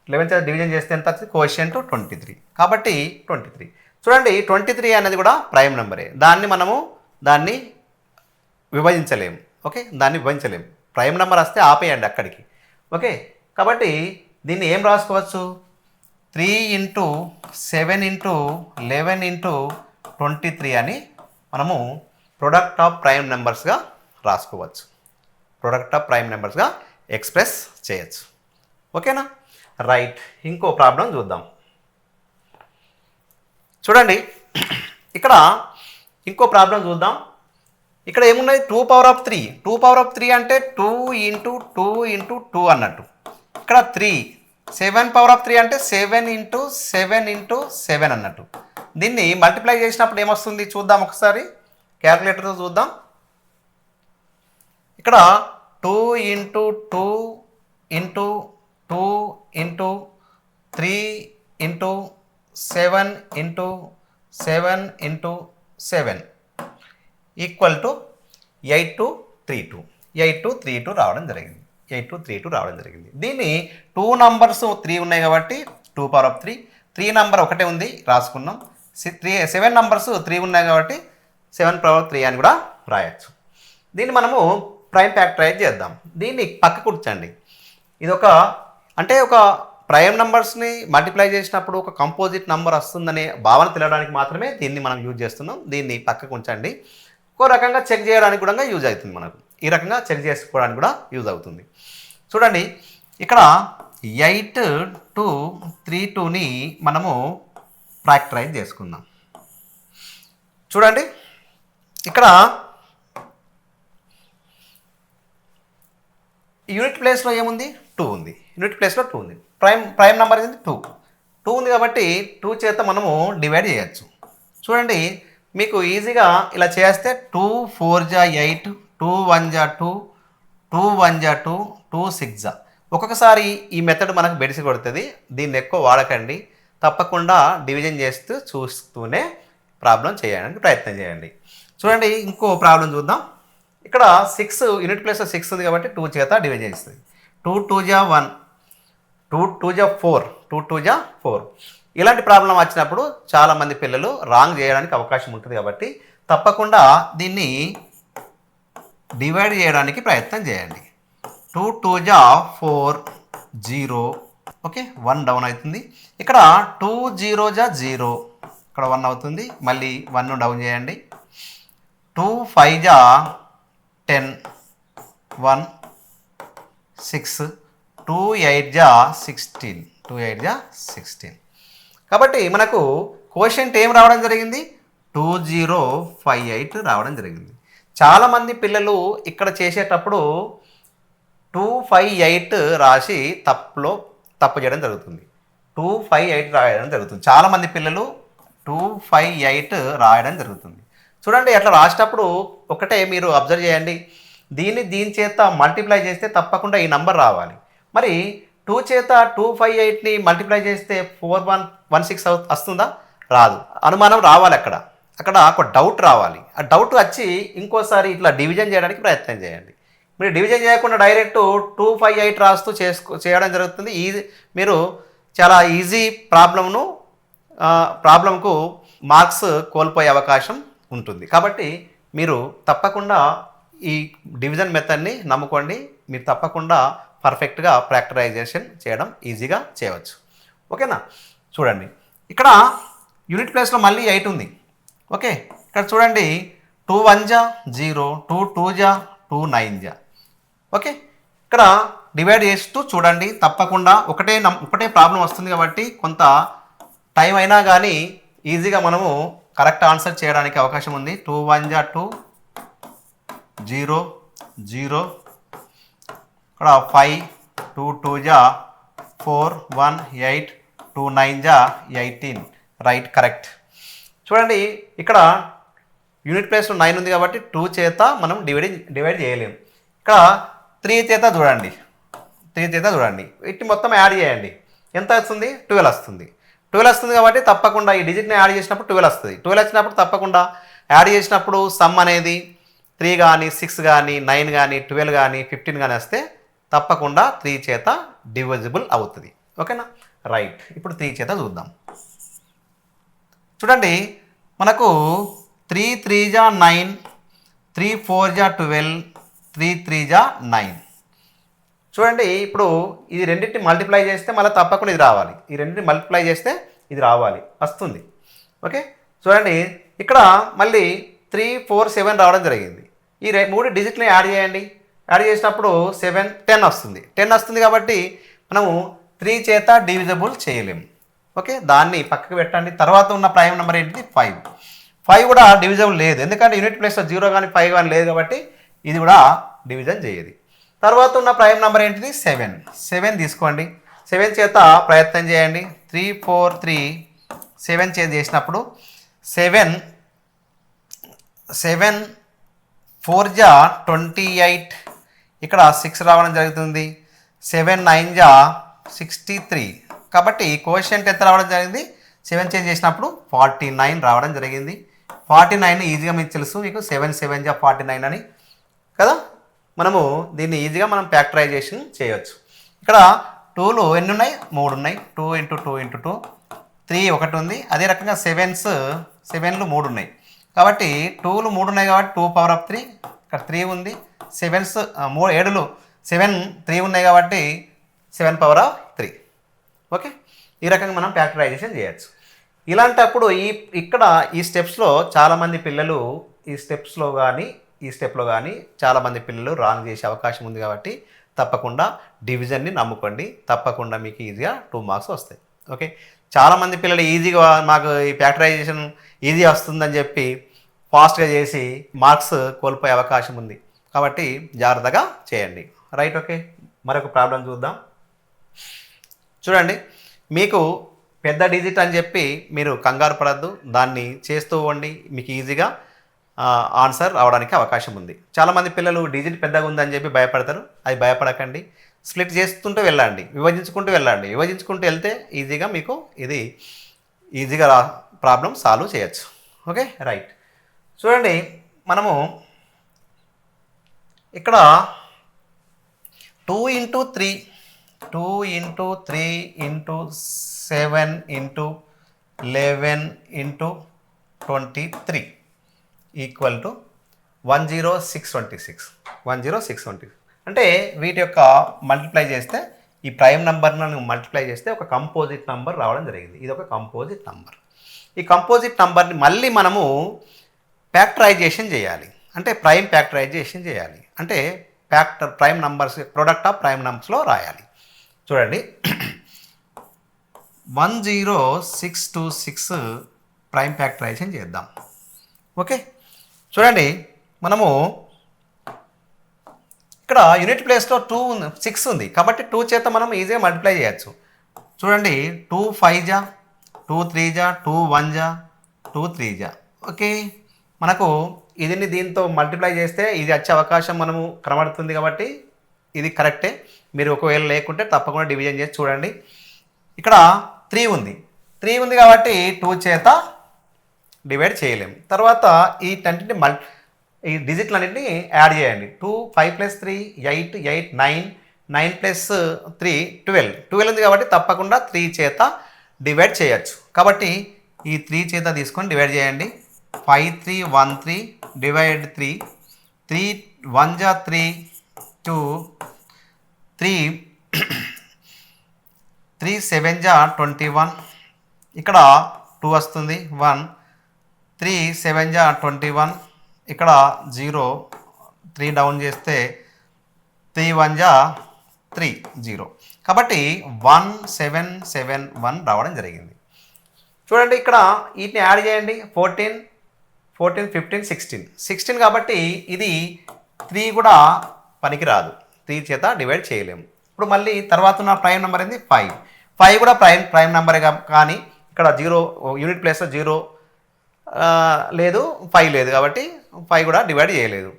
11 చేత డివిజన్ చేస్తే ఎంత వచ్చింది? కోషంట్ 23. కాబట్టి 23. చూడండి, 23 అనేది కూడా ప్రైమ్ నెంబరే. దాన్ని విభజించలేము. ఓకే, దాన్ని విభజించలేము. ప్రైమ్ నెంబర్ వస్తే ఆపేయండి అక్కడికి. ఓకే, కాబట్టి దీన్ని ఏం రాసుకోవచ్చు? 3 × 7 × 11 × 23 అని మనము ప్రొడక్ట్ ఆఫ్ ప్రైమ్ నెంబర్స్గా రాసుకోవచ్చు. ప్రొడక్ట్ ఆఫ్ ప్రైమ్ నెంబర్స్గా ఎక్స్ప్రెస్ చేయొచ్చు. ఓకేనా? రైట్. ఇంకో ప్రాబ్లం చూద్దాం. చూడండి, ఇక్కడ ఇంకో ప్రాబ్లం చూద్దాం. ఇక్కడ ఏమున్నది? 2 పవర్ ఆఫ్ 3. 2 పవర్ ఆఫ్ 3 అంటే 2 × 2 × 2 అన్నట్టు. ఇక్కడ 3. 7 పవర్ ఆఫ్ 3 అంటే 7 × 7 × 7 అన్నట్టు. దీన్ని మల్టిప్లై చేసినప్పుడు ఏమొస్తుంది చూద్దాం ఒకసారి. క్యాల్కులేటర్తో చూద్దాం. ఇక్కడ 2 × 2 × 2 × 3 × 7 × 7 × 7 ఈక్వల్ టు 8232. 8232 రావడం జరిగింది. 8232 రావడం జరిగింది. దీన్ని 2 నంబర్స్ 3 ఉన్నాయి కాబట్టి 2 పవర్ ఆఫ్ 3. 3 నంబర్ ఒకటే ఉంది రాసుకున్నాం. 7 నంబర్స్ 3 ఉన్నాయి కాబట్టి 7 పవర్ ఆఫ్ 3 అని కూడా రాయొచ్చు. దీన్ని మనము ప్రైమ్ ఫ్యాక్టరైజ్ చేద్దాం. దీన్ని పక్క కూర్చండి. ఇది ఒక ప్రైమ్ నెంబర్స్ని మల్టిప్లై చేసినప్పుడు ఒక కంపోజిట్ నెంబర్ వస్తుందనే భావన తెలియడానికి మాత్రమే దీన్ని మనం యూజ్ చేస్తున్నాం. దీన్ని పక్కకు ఉంచండి. ఒక రకంగా చెక్ చేయడానికి కూడా యూజ్ అవుతుంది. మనకు ఈ రకంగా చెక్ చేసుకోవడానికి కూడా యూజ్ అవుతుంది. చూడండి, ఇక్కడ 8232ని మనము ఫ్యాక్టరైజ్ చేసుకుందాం. చూడండి, ఇక్కడ యూనిట్ ప్లేస్లో ఏముంది? 2 ఉంది. యూనిట్ ప్లేస్లో 2 ఉంది. ప్రైమ్ నెంబర్ ఏంది? 2 ఉంది కాబట్టి 2 చేత మనము డివైడ్ చేయొచ్చు. చూడండి, మీకు ఈజీగా ఇలా చేస్తే 2 4 జా 8, 2 1 జా 2, 2 1 జా 2, 2 6 జా. ఒక్కొక్కసారి ఈ మెథడ్ మనకు బెడిసి కొడుతుంది. దీన్ని ఎక్కువ వాడకండి. తప్పకుండా డివిజన్ చూస్తూనే ప్రాబ్లం చేయడానికి ప్రయత్నం చేయండి. చూడండి, ఇంకో ప్రాబ్లం చూద్దాం. ఇక్కడ 6 యూనిట్ ప్లేస్లో 6 ఉంది కాబట్టి 2 చేత డివైడ్ చేస్తుంది. 2 2 జా 1, 2 2 జా 4, 2 2 జా 4. ఇలాంటి ప్రాబ్లం వచ్చినప్పుడు చాలామంది పిల్లలు రాంగ్ చేయడానికి అవకాశం ఉంటుంది. కాబట్టి తప్పకుండా దీన్ని డివైడ్ చేయడానికి ప్రయత్నం చేయండి. 2 2 జా 4 0. ఓకే, 1 డౌన్ అవుతుంది. ఇక్కడ 2 0 జా 0, ఇక్కడ 1 అవుతుంది. మళ్ళీ 1 డౌన్ చేయండి. 2 5 జా 10, 1 6, 2 8 జా 16, 2 8 జా 16. కాబట్టి మనకు కోషంట్ ఏం రావడం జరిగింది? 2058 రావడం జరిగింది. చాలామంది పిల్లలు ఇక్కడ చేసేటప్పుడు 258 రాసి తప్పు చేయడం జరుగుతుంది. 258 రాయడం జరుగుతుంది. చాలామంది పిల్లలు 258 రాయడం జరుగుతుంది. చూడండి, అట్లా రాసేటప్పుడు ఒకటే మీరు అబ్జర్వ్ చేయండి, దీని చేత మల్టిప్లై చేస్తే తప్పకుండా ఈ నంబర్ రావాలి. మరి 2 చేత 258ని మల్టిప్లై చేస్తే 4116 వస్తుందా? రాదు. అనుమానం రావాలి, అక్కడ ఒక డౌట్ రావాలి. ఆ డౌట్ వచ్చి ఇంకోసారి ఇట్లా డివిజన్ చేయడానికి ప్రయత్నం చేయండి. మీరు డివిజన్ చేయకుండా డైరెక్ట్ 258 రాస్తూ చేయడం జరుగుతుంది. మీరు చాలా ఈజీ ప్రాబ్లంకు మార్క్స్ కోల్పోయే అవకాశం ఉంటుంది. కాబట్టి మీరు తప్పకుండా ఈ డివిజన్ మెథడ్ని నమ్ముకోండి. మీరు తప్పకుండా పర్ఫెక్ట్గా ప్రాక్టికలైజేషన్ చేయడం ఈజీగా చేయవచ్చు. ఓకేనా? చూడండి, ఇక్కడ యూనిట్ ప్లేస్లో మళ్ళీ 8 ఉంది. ఓకే, ఇక్కడ చూడండి, 2 1 జా 0, 2 2 జా 2 9 జా. ఓకే, ఇక్కడ డివైడ్ చేస్తూ చూడండి. తప్పకుండా ఒకటే ప్రాబ్లం వస్తుంది కాబట్టి కొంత టైం అయినా కానీ ఈజీగా మనము కరెక్ట్ ఆన్సర్ చేయడానికి అవకాశం ఉంది. 2 1 జా 2, 0 0, ఇక్కడ 5, 2 2 జా 4, 1 8, 2 9 జా 18. Right, correct. చూడండి, ఇక్కడ యూనిట్ ప్లేస్లో 9 ఉంది కాబట్టి 2 చేత మనం డివైడ్ చేయలేము. ఇక్కడ 3 చేత చూడండి, వీటిని మొత్తం యాడ్ చేయండి. ఎంత వస్తుంది? 12 వస్తుంది. 12 వస్తుంది కాబట్టి తప్పకుండా ఈ డిజిట్ని యాడ్ చేసినప్పుడు 12 వస్తుంది. 12 వచ్చినప్పుడు తప్పకుండా యాడ్ చేసినప్పుడు సమ్ అనేది 3 కానీ 6 కానీ 9 కానీ 12 కానీ 15 కానీ వస్తే తప్పకుండా 3 చేత డివిజిబుల్ అవుతుంది. ఓకేనా? రైట్. ఇప్పుడు 3 చేత చూద్దాం. చూడండి, మనకు 3 3 జా 9, 3 4 జా 12, 3 3 జా 9. చూడండి, ఇప్పుడు ఇది రెండింటిని మల్టిప్లై చేస్తే మళ్ళీ తప్పకుండా ఇది రావాలి. ఈ రెండింటిని మల్టిప్లై చేస్తే ఇది రావాలి, వస్తుంది. ఓకే, చూడండి, ఇక్కడ మళ్ళీ 3 4 7 రావడం జరిగింది. ఈ 3 డిజిట్ని యాడ్ చేయండి. యాడ్ చేసినప్పుడు 7 10 వస్తుంది. 10 వస్తుంది కాబట్టి మనము 3 చేత డివిజిబుల్ చేయలేము. ఓకే, దాన్ని పక్కకు పెట్టండి. తర్వాత ఉన్న ప్రైమ్ నెంబర్ ఏంటిది? 5. 5 కూడా డివిజబుల్ లేదు, ఎందుకంటే యూనిట్ ప్లేస్లో 0 కానీ 5 కానీ లేదు కాబట్టి ఇది కూడా డివిజన్ చేయదు. తర్వాత ఉన్న ప్రైమ్ నెంబర్ ఏంటిది? 7 తీసుకోండి. 7 చేత ప్రయత్నం చేయండి. 3 4 3 7 చేత చేసినప్పుడు 7 4 జా 28, ఇక్కడ 6 రావడం జరుగుతుంది. 7 9 జా 63. కాబట్టి కోషియంట్ ఎంత రావడం జరిగింది? 7 చేంజ్ చేసినప్పుడు 49 రావడం జరిగింది. 49 ఈజీగా మీకు తెలుసు, మీకు 7 7 జా 49 అని కదా. మనము దీన్ని ఈజీగా ఫ్యాక్టరైజేషన్ చేయవచ్చు. ఇక్కడ 2లు ఎన్ని ఉన్నాయి? 3 ఉన్నాయి. 2 × 2 × 2, 3 ఒకటి ఉంది. అదే రకంగా 7లు 3 ఉన్నాయి కాబట్టి 2లు 3 ఉన్నాయి కాబట్టి 2 పవర్ ఆఫ్ 3, ఇక్కడ 3 ఉంది. 7లు 7 3 ఉన్నాయి కాబట్టి 7 పవర్ ఆఫ్ 3. ఓకే, ఈ రకంగా మనం ఫ్యాక్టరైజేషన్ చేయొచ్చు. ఇలాంటప్పుడు ఇక్కడ ఈ స్టెప్స్లో చాలామంది పిల్లలు ఈ స్టెప్లో కానీ చాలామంది పిల్లలు రాంగ్ చేసే అవకాశం ఉంది కాబట్టి తప్పకుండా డివిజన్ని నమ్ముకోండి. తప్పకుండా మీకు ఈజీగా 2 మార్క్స్ వస్తాయి. ఓకే, చాలామంది పిల్లలు ఈజీగా మాకు ఈ ఫ్యాక్టరైజేషన్ ఈజీ వస్తుందని చెప్పి ఫాస్ట్గా చేసి మార్క్స్ కోల్పోయే అవకాశం ఉంది కాబట్టి జాగ్రత్తగా చేయండి. రైట్. ఓకే, మరొక ప్రాబ్లం చూద్దాం. చూడండి, మీకు పెద్ద డిజిట్ అని చెప్పి మీరు కంగారు పడద్దు, దాన్ని చేస్తూ ఉండి మీకు ఈజీగా ఆన్సర్ అవడానికి అవకాశం ఉంది. చాలామంది పిల్లలు డిజిట్ పెద్దగా ఉందని చెప్పి భయపడతారు. అది భయపడకండి, స్ప్లిట్ చేస్తుంటూ వెళ్ళండి, విభజించుకుంటూ వెళ్తే ఈజీగా మీకు ఇది ఈజీగా ప్రాబ్లం సాల్వ్ చేయొచ్చు. Okay, right. చూడండి, మనము ఇక్కడ 2 × 3 2 × 3 × 7 × 11 × 23 ఈక్వల్ టు 10626. అంటే వీటి యొక్క మల్టిప్లై చేస్తే ఈ ప్రైమ్ నెంబర్ను మల్టిప్లై చేస్తే ఒక కంపోజిట్ నెంబర్ రావడం జరిగింది. ఇది ఒక కంపోజిట్ నెంబర్. ఈ కంపోజిట్ నెంబర్ని మళ్ళీ మనము ఫ్యాక్టరైజేషన్ చేయాలి. అంటే ప్రైమ్ ఫ్యాక్టరైజేషన్ చేయాలి. అంటే prime numbers product of prime నంబర్స్లో రాయాలి. చూడండి, 10626 ప్రైమ్ ఫ్యాక్టరైజేషన్ చేద్దాం. ఓకే, చూడండి, మనము ఇక్కడ యూనిట్ ప్లేస్లో 6 ఉంది కాబట్టి 2 చేత మనం ఈజీగా మల్టిప్లై చేయొచ్చు. చూడండి 2 5 జా, 2 3 జా, 2 1 జా, 2 3 జా. ఓకే, మనకు ఇది దీంతో మల్టిప్లై చేస్తే ఇది వచ్చే అవకాశం మనము కనబడుతుంది కాబట్టి ఇది కరెక్టే. మీరు ఒకవేళ లేకుంటే తప్పకుండా డివిజన్ చేసి చూడండి. ఇక్కడ 3 ఉంది కాబట్టి 2 చేత డివైడ్ చేయలేము. తర్వాత ఈ ఈ డిజిట్లన్నింటినీ యాడ్ చేయండి. 2 5 + 3 8 8 9 9 + 3 12 ఉంది కాబట్టి తప్పకుండా 3 చేత డివైడ్ చేయొచ్చు. కాబట్టి ఈ 3 చేత తీసుకొని డివైడ్ చేయండి. 5 3 1 3 డివైడ్ 3 3 1 జా 3 2 3 3 7 జా 21 ఇక్కడ 2 వస్తుంది 1 3 7 జా 21 ఇక్కడ 0 3 డౌన్ చేస్తే 3 1 జా 3 0 కాబట్టి 1 7 7 1 రావడం జరిగింది. చూడండి ఇక్కడ వీటిని యాడ్ చేయండి. 14 14 15 16 కాబట్టి ఇది 3 కూడా పనికిరాదు, 3 చేత డివైడ్ చేయలేము. ఇప్పుడు మళ్ళీ తర్వాత ఉన్న ప్రైమ్ నెంబర్ ఏంది 5 కూడా ప్రైమ్ నెంబర్ కానీ ఇక్కడ 0 యూనిట్ ప్లేస్లో 0 లేదు 5 లేదు కాబట్టి 5 కూడా డివైడ్ చేయలేదు.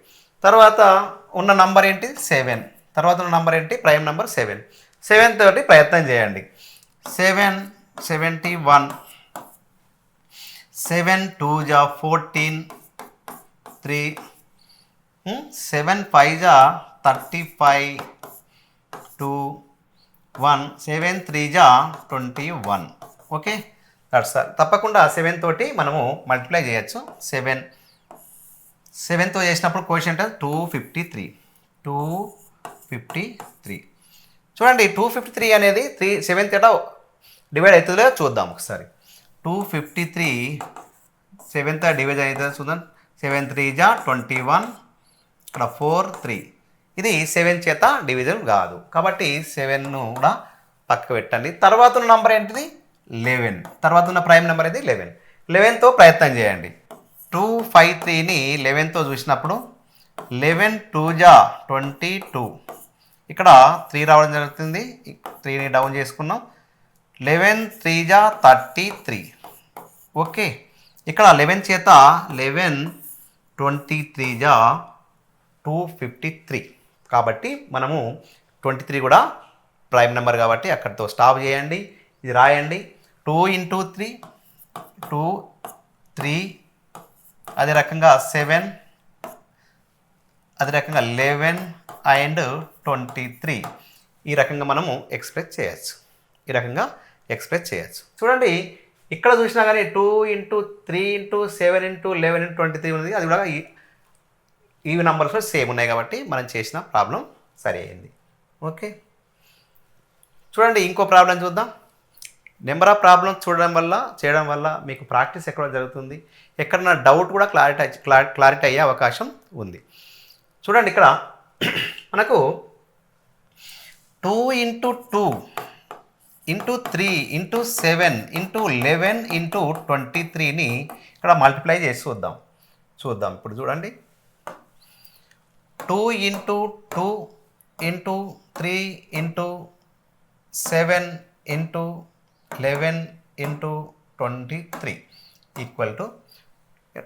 తర్వాత ఉన్న నంబర్ ఏంటి 7, తర్వాత ఉన్న నంబర్ ఏంటి ప్రైమ్ నెంబర్ 7 తోటి ప్రయత్నం చేయండి. 7 71 7 2 జా 14 3 7 5 జా 35 2 1 7 3 జా 21. Okay, that's all. తప్పకుండా 7 తోటి మనము మల్టిప్లై చేయొచ్చు. 7తో చేసినప్పుడు కోషంట్ 253. చూడండి 253 అనేది 7 తోట డివైడ్ అవుతుందో చూద్దాం ఒకసారి. 253 7తో డివైడ్ అవుతుందో చూద్దాం. 7 3 జా 21 ఇక్కడ 4 3 ఇది 7 చేత డివిజన్ కాదు కాబట్టి 7ను కూడా పక్కకు పెట్టండి. తర్వాత ఉన్న నంబర్ ఏంటిది 11, తర్వాత ఉన్న ప్రైమ్ నెంబర్ ఇది 11తో ప్రయత్నం చేయండి. 253ని 11తో చూసినప్పుడు 11 2 జా 22 ఇక్కడ 3 రావడం జరుగుతుంది. 3ని డౌన్ చేసుకున్నాం. 11 3 జా 33. ఓకే, ఇక్కడ 11 చేత 11 23 జా 253 కాబట్టి మనము 23 కూడా ప్రైమ్ నెంబర్ కాబట్టి అక్కడితో స్టాప్ చేయండి. ఇది రాయండి. 2 × 3 2 3 అదే రకంగా 7 అదే రకంగా 11 అండ్ 23 ఈ రకంగా మనము ఎక్స్ప్రెస్ చేయొచ్చు. చూడండి ఇక్కడ చూసినా కానీ 2 × 3 × 7 × 11 × 23 ఉంది. అది కూడా ఈ నంబర్స్లో సేమ్ ఉన్నాయి కాబట్టి మనం చేసిన ప్రాబ్లం సరి అయింది. ఓకే, చూడండి ఇంకో ప్రాబ్లం చూద్దాం. నెంబర్ ఆఫ్ ప్రాబ్లమ్స్ చేయడం వల్ల మీకు ప్రాక్టీస్ ఎక్కడ జరుగుతుంది, ఎక్కడన్నా డౌట్ కూడా క్లారిటీ అయ్యే అవకాశం ఉంది. చూడండి ఇక్కడ మనకు 2 × 2 × 3 × 7 × 11 × 23ని ఇక్కడ మల్టిప్లై చేసి చూద్దాం. ఇప్పుడు చూడండి 2 × 2 × 3 × 7 × 11 × 23 ఈక్వల్ టు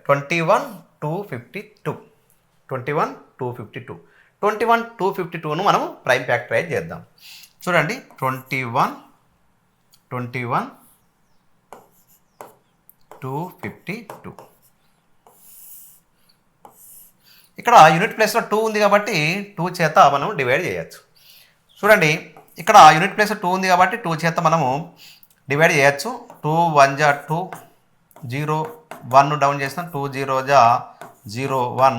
21 252. 21 252ను మనం ప్రైమ్ ఫ్యాక్టరైజ్ చేద్దాం. చూడండి 21 252 ఇక్కడ యూనిట్ ప్లేస్లో 2 ఉంది కాబట్టి 2 చేత మనం డివైడ్ చేయొచ్చు. చూడండి ఇక్కడ యూనిట్ ప్లేస్లో 2 ఉంది కాబట్టి 2 చేత మనము డివైడ్ చేయొచ్చు. 2 1 జా 2 0 1 డౌన్ చేస్తాం. 2 0 జా 0 1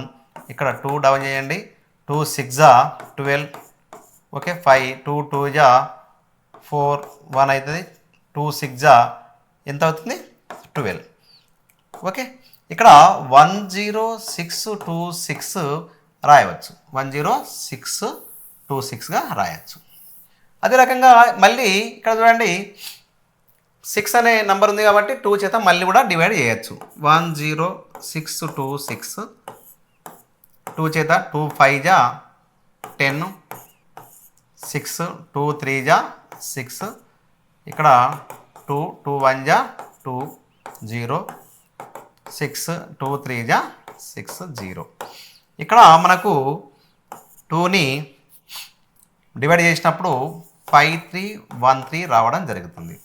ఇక్కడ 2 డౌన్ చేయండి. 2 6 జా 12. ఓకే, 5 2 2 జా 4 1 అవుతుంది. 2 6 జా ఎంత అవుతుంది 12. ఓకే, ఇక్కడ 10626 రాయవచ్చు. 10626గా రాయవచ్చు. అదే రకంగా మళ్ళీ ఇక్కడ చూడండి 6 అనే నెంబర్ ఉంది కాబట్టి 2 చేత మళ్ళీ కూడా డివైడ్ చేయొచ్చు. 10626 2 చేత 2 5 జా 10, 6 2 3 జా 6, ఇక్కడ 2 2 1 జా 2 0, 6 2 3 జా 6 0. ఇక్కడ మనకు 2ని డివైడ్ చేసినప్పుడు 5 3 1 3 రావడం జరుగుతుంది.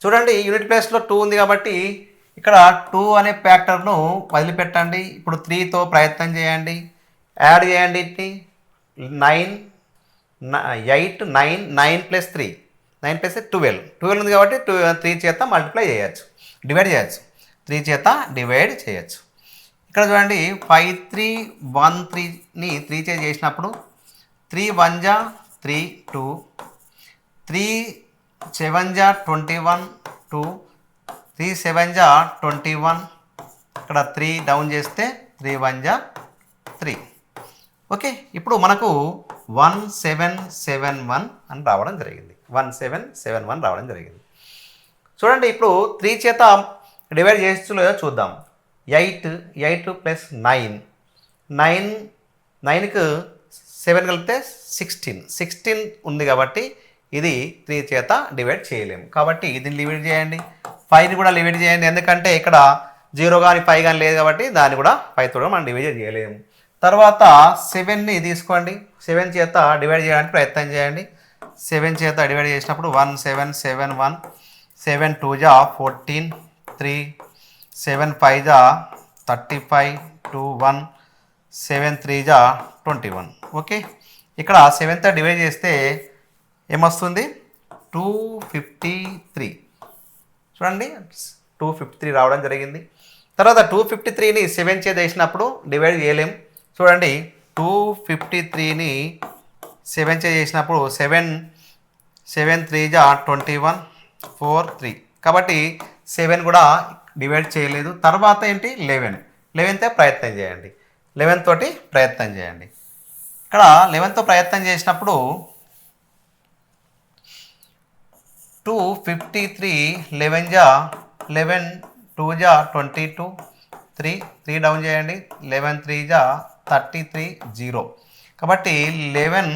చూడండి యూనిట్ ప్లేస్లో 2 ఉంది కాబట్టి ఇక్కడ 2 అనే ఫ్యాక్టర్ను వదిలిపెట్టండి. ఇప్పుడు 3తో ప్రయత్నం చేయండి, యాడ్ చేయండి. 9 8 9 9 ప్లస్ 3 9 ప్లస్ 12 ఉంది కాబట్టి 3 చేత మల్టిప్లై చేయొచ్చు, డివైడ్ చేయొచ్చు, 3 చేత డివైడ్ చేయొచ్చు. ఇక్కడ చూడండి 5 3 1 3ని 3 చే చేసినప్పుడు 3 1 జా 3 2, 3 7 జా 21 2, 3 7 జా 21, ఇక్కడ 3 డౌన్ చేస్తే 3 1 జా 3. ఓకే, ఇప్పుడు మనకు 1771 అని రావడం జరిగింది. 1771 రావడం జరిగింది. చూడండి ఇప్పుడు 3 చేత డివైడ్ చేస్తుందో చూద్దాం. 8 ప్లస్ 9 9కు 7 కలిపితే 16 ఉంది కాబట్టి ఇది 3 చేత డివైడ్ చేయలేము కాబట్టి దీన్ని డివైడ్ చేయండి. 5ని కూడా డివైడ్ చేయండి, ఎందుకంటే ఇక్కడ 0 కానీ 5 కానీ లేదు కాబట్టి దాన్ని కూడా 5తో కూడా మనం డివైడ్ చేయలేము. తర్వాత 7ని తీసుకోండి, 7 చేత డివైడ్ చేయడానికి ప్రయత్నం చేయండి. 7 చేత డివైడ్ చేసినప్పుడు 1771, 7 2 జా 14, 3 7 5 జా 35, 2 1, 7 3 జా 21. ఓకే, ఇక్కడ 7తో డివైడ్ చేస్తే ఏమొస్తుంది 253. చూడండి 253 రావడం జరిగింది. తర్వాత 253ని 7 చే చేసినప్పుడు డివైడ్ చేయలేం. చూడండి 253ని 7 చే చేసినప్పుడు 7 3 జా 21, 4 3 కాబట్టి 7 కూడా డివైడ్ చేయలేదు. తర్వాత ఏంటి 11తో ప్రయత్నం చేయండి, 11 తోటి ప్రయత్నం చేయండి. ఇక్కడ 11తో ప్రయత్నం చేసినప్పుడు 253 11 జా 11 2 జా 22, 3 డౌన్ చేయండి, 11 3 జా 33 0 కాబట్టి 11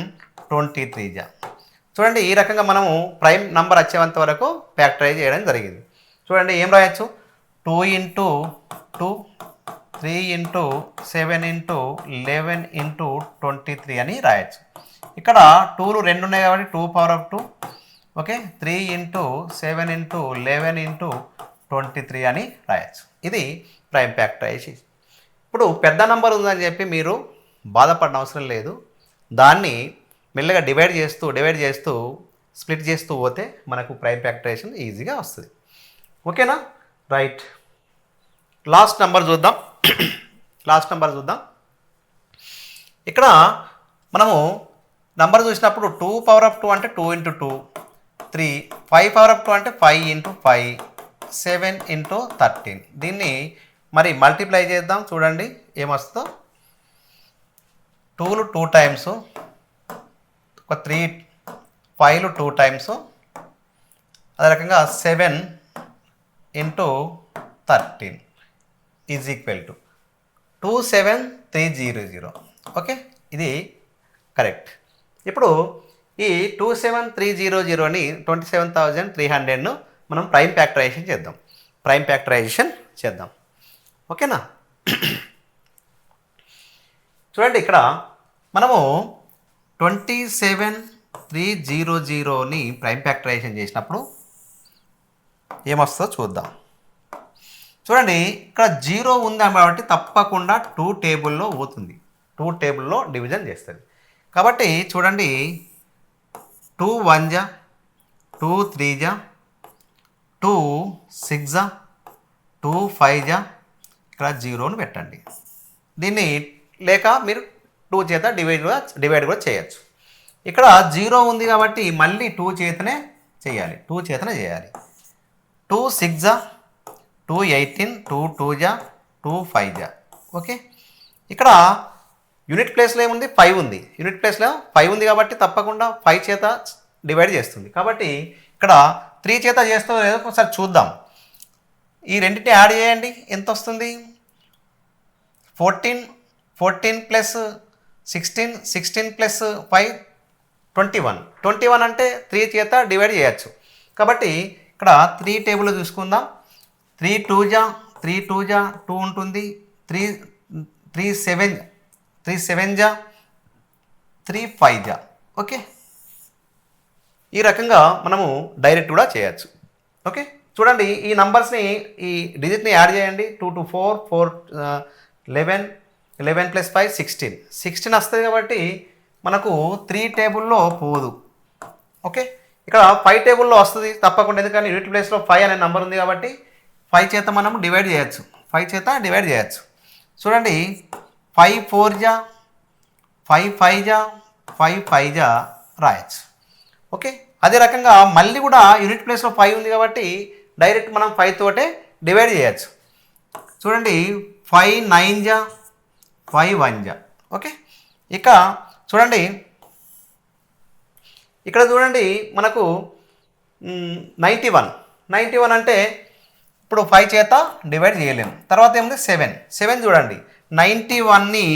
23 జా. చూడండి ఈ రకంగా మనము ప్రైమ్ నంబర్ వచ్చేంత వరకు ఫ్యాక్టరైజ్ చేయడం జరిగింది. చూడండి ఏం రాయొచ్చు 2 ఇంటూ 2, 3 ఇంటూ 7 ఇంటూ 11 ఇంటూ 23 అని రాయొచ్చు. ఇక్కడ 2లు 2 ఉన్నాయి కాబట్టి 2 power of 2. Okay, 3 into 7 into 11 into 23 అని రాయొచ్చు. ఇది ప్రైమ్ ఫ్యాక్టరైజేషన్. ఇప్పుడు పెద్ద నంబర్ ఉందని చెప్పి మీరు బాధపడిన అవసరం లేదు. దాన్ని మెల్లగా డివైడ్ చేస్తూ స్ప్లిట్ చేస్తూ పోతే మనకు ప్రైమ్ ఫ్యాక్టరైజేషన్ ఈజీగా వస్తుంది. ఓకేనా, రైట్. లాస్ట్ నెంబర్ చూద్దాం. ఇక్కడ మనము నంబర్ చూసినప్పుడు 2 పవర్ ఆఫ్ 2 అంటే 2 ఇంటూ 2, 3 5 పవర్ ఆఫ్ 2 అంటే 5 ఇంటూ 5, 7 ఇంటూ 13. దీన్ని మరి మల్టిప్లై చేద్దాం. చూడండి ఏమొస్తుందో 2లు 2 టైమ్స్, ఒక 3 5లు 2 టైమ్స్, అదే రకంగా 7 into 13 is equal to 27300. Okay, ఇది కరెక్ట్. ఇప్పుడు ఈ 27300ని 27,300ను మనం ప్రైమ్ ఫ్యాక్టరైజేషన్ చేద్దాం. ఓకేనా, చూడండి ఇక్కడ మనము 27300ని ప్రైమ్ ఫ్యాక్టరైజేషన్ చేసినప్పుడు ఏమొస్తుందో చూద్దాం. చూడండి ఇక్కడ 0 ఉంది కాబట్టి తప్పకుండా 2 టేబుల్లో పోతుంది, 2 టేబుల్లో డివిజన్ చేస్తుంది. కాబట్టి చూడండి 2 1 జా 2 3 జా 2 6 జా 2 5 జా, ఇక్కడ 0ను పెట్టండి. దీన్ని లేక మీరు 2 చేత డివైడ్ కూడా చేయొచ్చు. ఇక్కడ 0 ఉంది కాబట్టి మళ్ళీ 2 చేతనే చేయాలి. 2 6 జా 2 18, 2 2 జా 2 5 జా. ఓకే, ఇక్కడ యూనిట్ ప్లేస్లో ఏముంది 5 ఉంది. యూనిట్ ప్లేస్లో 5 ఉంది కాబట్టి తప్పకుండా 5 చేత డివైడ్ చేస్తుంది. కాబట్టి ఇక్కడ 3 చేత చేస్తుందో లేదో ఒకసారి చూద్దాం. ఈ రెండింటిని యాడ్ చేయండి, ఎంత వస్తుంది 14 14 ప్లస్ 16, 16 ప్లస్ 5 21. 21 అంటే 3 చేత డివైడ్ చేయొచ్చు. కాబట్టి ఇక్కడ 3 టేబుల్ చూసుకుందాం. 3 2 జా 3 2 జా 2 ఉంటుంది. 3 3 7 3 7 జా 3 5 జా. ఓకే, ఈ రకంగా మనము డైరెక్ట్ కూడా చేయొచ్చు. ఓకే, చూడండి ఈ నంబర్స్ని, ఈ డిజిట్ని యాడ్ చేయండి. 2 2 4 4 11 11 ప్లస్ 5 16 16 వస్తుంది. కాబట్టి మనకు 3 టేబుల్లో పోదు. ఓకే, ఇక్కడ 5 టేబుల్లో వస్తుంది తప్పకుండా, ఎందుకంటే యూనిట్ ప్లేస్లో 5 అనే నెంబర్ ఉంది కాబట్టి 5 చేత మనం డివైడ్ చేయొచ్చు. 5 చేత డివైడ్ చేయొచ్చు. చూడండి 5 4 జా 5 5 జా 5 5 జా రాయొచ్చు. ఓకే, అదే రకంగా మళ్ళీ కూడా యూనిట్ ప్లేస్లో 5 ఉంది కాబట్టి డైరెక్ట్ మనం 5 తోటే డివైడ్ చేయొచ్చు. చూడండి 5 9 జా 5 1 జా. ఓకే, ఇక చూడండి ఇక్కడ చూడండి మనకు 91 అంటే ఇప్పుడు 5 చేత డివైడ్ చేయలేము. తర్వాత ఏముంది 7 చూడండి 91ని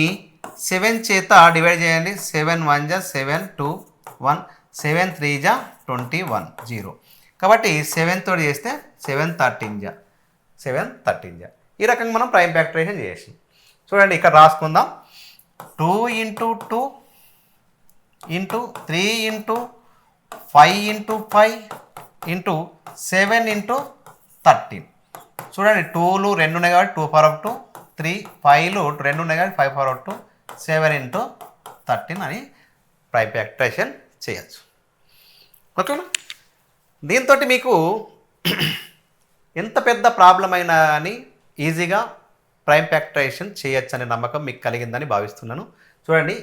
7 చేత డివైడ్ చేయండి. 7 1 జా 7 2 1 7 3 జా 21 0. కాబట్టి 7 తోటి చేస్తే 7 13 జా 7 13 జా. ఈ రకంగా మనం ప్రైమ్ ఫ్యాక్టరైజేషన్ చేసి చూడండి ఇక్కడ రాసుకుందాం. 2 into 2 into 3 into 5 into 5 into 7 into 13. చూడండి 2లు 2 ఉన్నాయి కాబట్టి 2 పవర్ ఆఫ్ 2, 3 5లు 2 ఉన్నాయి కాబట్టి 5 పవర్ ఆఫ్ 2, 7 ఇంటూ 13 అని ప్రైమ్ ఫ్యాక్టరైజేషన్ చేయొచ్చు. ఓకేనా, దీంతో మీకు ఎంత పెద్ద ప్రాబ్లం అయినా అని ఈజీగా ప్రైమ్ ఫ్యాక్టరైజేషన్ చేయొచ్చు అనే నమ్మకం మీకు కలిగిందని భావిస్తున్నాను. చూడండి